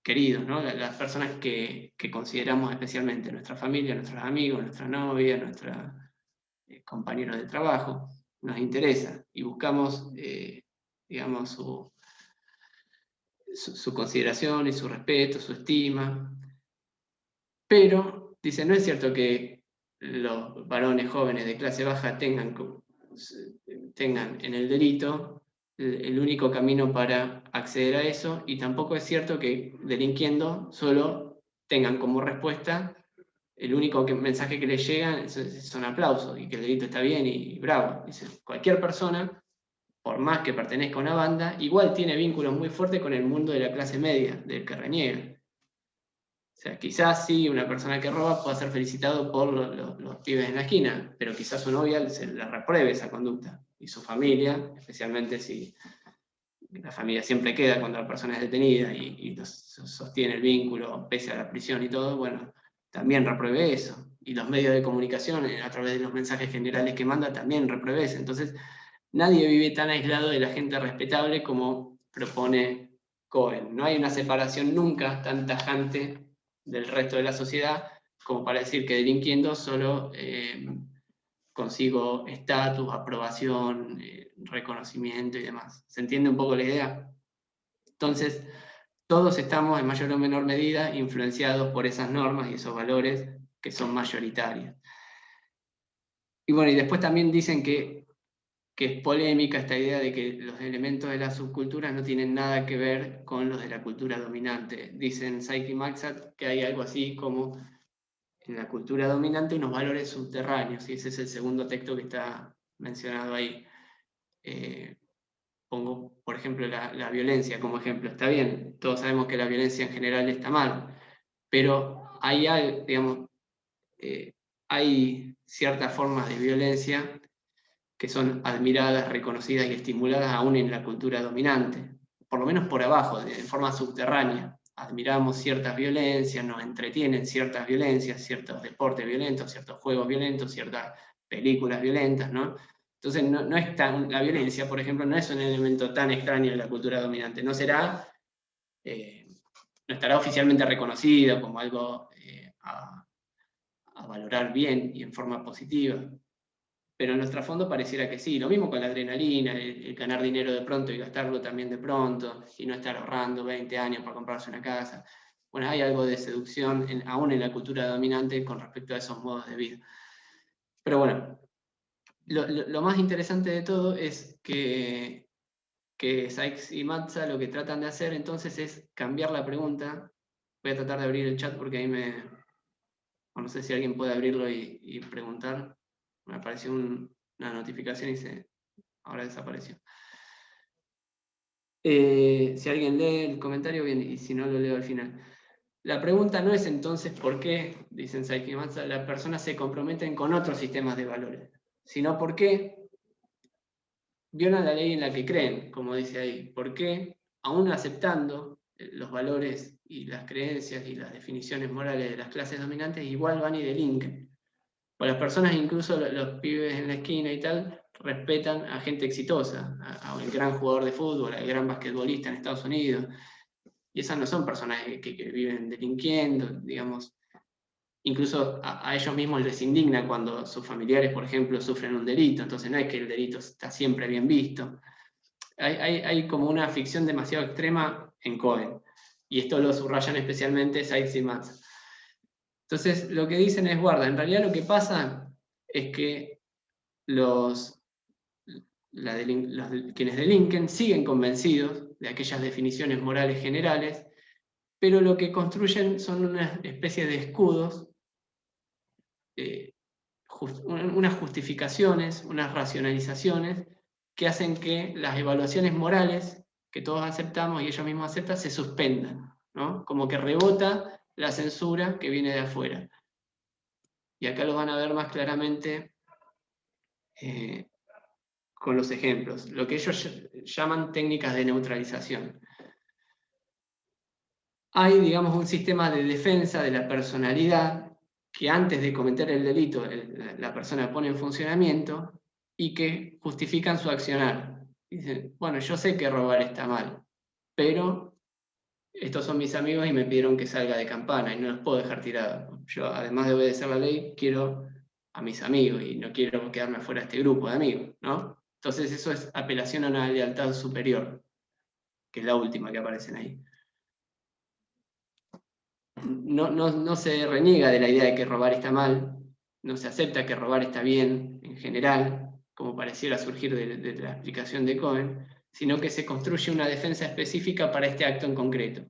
queridos, ¿no? Las personas que consideramos especialmente, nuestra familia, nuestros amigos, nuestra novia, nuestros compañeros de trabajo, nos interesa y buscamos, digamos, su consideración y su respeto, su estima. Pero, dice, no es cierto que los varones jóvenes de clase baja tengan en el delito el único camino para acceder a eso, y tampoco es cierto que delinquiendo solo tengan como respuesta el único mensaje que les llega son aplausos y que el delito está bien y bravo. Dice, cualquier persona, por más que pertenezca a una banda, igual tiene vínculos muy fuertes con el mundo de la clase media, del que reniega. O sea, quizás sí, una persona que roba pueda ser felicitado por los pibes en la esquina, pero quizás su novia se le repruebe esa conducta. Y su familia, especialmente si la familia siempre queda cuando la persona es detenida y sostiene el vínculo pese a la prisión y todo, bueno, también repruebe eso. Y los medios de comunicación, a través de los mensajes generales que manda, también repruebe eso. Entonces, nadie vive tan aislado de la gente respetable como propone Cohen. No hay una separación nunca tan tajante del resto de la sociedad como para decir que delinquiendo solo consigo estatus, aprobación, reconocimiento y demás. ¿Se entiende un poco la idea? Entonces, todos estamos en mayor o menor medida influenciados por esas normas y esos valores que son mayoritarios. Y bueno, y después también dicen que es polémica esta idea de que los elementos de la subcultura no tienen nada que ver con los de la cultura dominante. Dicen Sykes y Matza que hay algo así como en la cultura dominante unos valores subterráneos, y ese es el segundo texto que está mencionado ahí. Pongo, por ejemplo, la violencia como ejemplo. Está bien, todos sabemos que la violencia en general está mal, pero hay, digamos, hay ciertas formas de violencia que son admiradas, reconocidas y estimuladas aún en la cultura dominante, por lo menos por abajo, de forma subterránea. Admiramos ciertas violencias, nos entretienen ciertas violencias, ciertos deportes violentos, ciertos juegos violentos, ciertas películas violentas, ¿no? Entonces no es la violencia, por ejemplo, no es un elemento tan extraño en la cultura dominante, no estará oficialmente reconocido como algo a valorar bien y en forma positiva. pero en nuestro fondo pareciera que sí. Lo mismo con la adrenalina, el ganar dinero de pronto y gastarlo también de pronto, y no estar ahorrando 20 años para comprarse una casa. Bueno, hay algo de seducción aún en la cultura dominante con respecto a esos modos de vida. Pero bueno, lo más interesante de todo es que Sykes y Matza lo que tratan de hacer entonces es cambiar la pregunta. Voy a tratar de abrir el chat porque ahí no sé si alguien puede abrirlo y preguntar. Me apareció una notificación y ahora desapareció. Si alguien lee el comentario, bien, y si no lo leo al final. La pregunta no es entonces por qué, dicen Sykes y Matza, las personas se comprometen con otros sistemas de valores, sino por qué violan la ley en la que creen, como dice ahí. ¿Por qué, aún aceptando los valores y las creencias y las definiciones morales de las clases dominantes, igual van y delinquen? O las personas, incluso los pibes en la esquina y tal, respetan a gente exitosa, al gran jugador de fútbol, al gran basquetbolista en Estados Unidos. Y esas no son personas que viven delinquiendo, digamos. Incluso a ellos mismos les indigna cuando sus familiares, por ejemplo, sufren un delito. Entonces no es que el delito está siempre bien visto. Hay como una ficción demasiado extrema en Cohen. Y esto lo subrayan especialmente Sykes y Matza. Entonces lo que dicen es, guarda, en realidad lo que pasa es que quienes delinquen siguen convencidos de aquellas definiciones morales generales, pero lo que construyen son una especie de escudos, unas justificaciones, unas racionalizaciones que hacen que las evaluaciones morales que todos aceptamos y ellos mismos aceptan se suspendan, ¿no? Como que rebota la censura que viene de afuera. Y acá lo van a ver más claramente con los ejemplos, lo que ellos llaman técnicas de neutralización. Hay, digamos, un sistema de defensa de la personalidad que antes de cometer el delito la persona pone en funcionamiento y que justifican su accionar. Dicen, bueno, yo sé que robar está mal, pero estos son mis amigos y me pidieron que salga de campana y no los puedo dejar tirados. Yo, además de obedecer la ley, quiero a mis amigos y no quiero quedarme fuera de este grupo de amigos, ¿no? Entonces eso es apelación a una lealtad superior, que es la última que aparecen ahí. No se reniega de la idea de que robar está mal, no se acepta que robar está bien en general, como pareciera surgir de la explicación de Cohen, sino que se construye una defensa específica para este acto en concreto.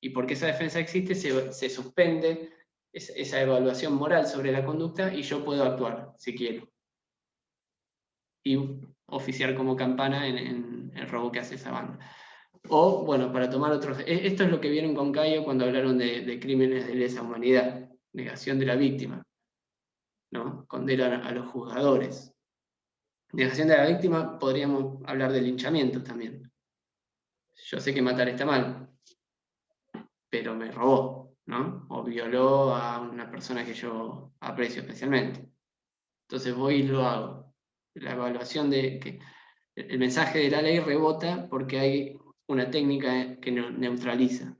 Y porque esa defensa existe, se suspende esa evaluación moral sobre la conducta y yo puedo actuar, si quiero. Y oficiar como campana en el robo que hace esa banda. O, bueno, para tomar otros... Esto es lo que vieron con Cayo cuando hablaron de crímenes de lesa humanidad, negación de la víctima, ¿no? Condenan a los juzgadores. Negación de la víctima, podríamos hablar de linchamiento también. Yo sé que matar está mal, pero me robó, ¿no? O violó a una persona que yo aprecio especialmente. Entonces voy y lo hago. La evaluación de que el mensaje de la ley rebota porque hay una técnica que neutraliza.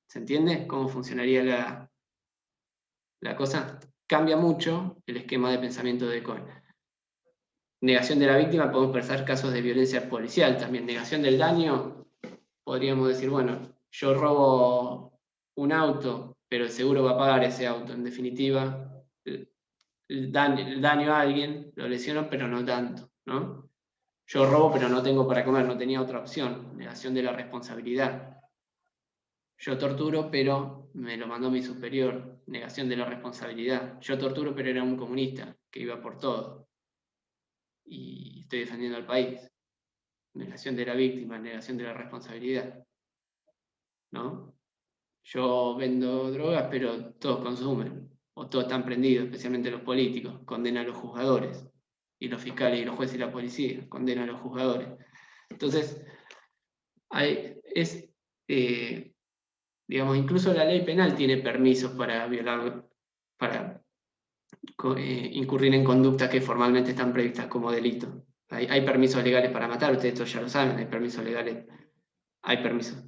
¿Se entiende cómo funcionaría la cosa? Cambia mucho el esquema de pensamiento de Cohen. Negación de la víctima, podemos pensar casos de violencia policial también. Negación del daño, podríamos decir, bueno, yo robo un auto, pero el seguro va a pagar ese auto. En definitiva, el daño a alguien lo lesionó, pero no tanto, ¿no? Yo robo, pero no tengo para comer, no tenía otra opción. Negación de la responsabilidad. Yo torturo, pero me lo mandó mi superior. Negación de la responsabilidad. Yo torturo, pero era un comunista que iba por todo. Y estoy defendiendo al país. Negación de la víctima, negación de la responsabilidad. ¿No? Yo vendo drogas, pero todos consumen. O todos están prendidos, especialmente los políticos. Condena a los juzgadores. Y los fiscales y los jueces y la policía condenan a los juzgadores. Entonces, digamos, incluso la ley penal tiene permisos para violar, para incurrir en conductas que formalmente están previstas como delito. Hay permisos legales para matar, ustedes esto ya lo saben, hay permisos legales, hay permisos.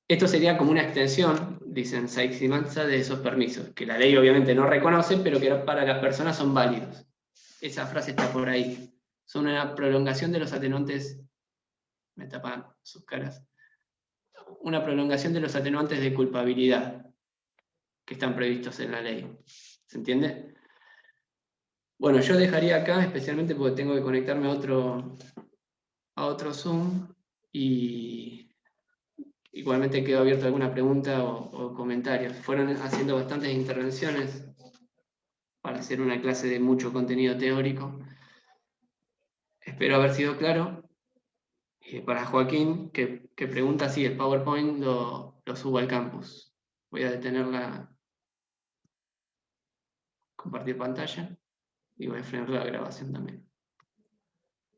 Esto sería como una extensión, dicen Sykes y Matza, de esos permisos, que la ley obviamente no reconoce, pero que para las personas son válidos. esa frase está por ahí. Son una prolongación de los atenuantes, me tapan sus caras, una prolongación de los atenuantes de culpabilidad que están previstos en la ley. ¿Se entiende? Bueno, yo dejaría acá, especialmente porque tengo que conectarme a otro Zoom, y igualmente quedo abierto a alguna pregunta o comentarios. Fueron haciendo bastantes intervenciones para hacer una clase de mucho contenido teórico. Espero haber sido claro. Para Joaquín, que pregunta si el PowerPoint lo subo al campus. Voy a detenerla, compartir pantalla, y voy a frenar la grabación también.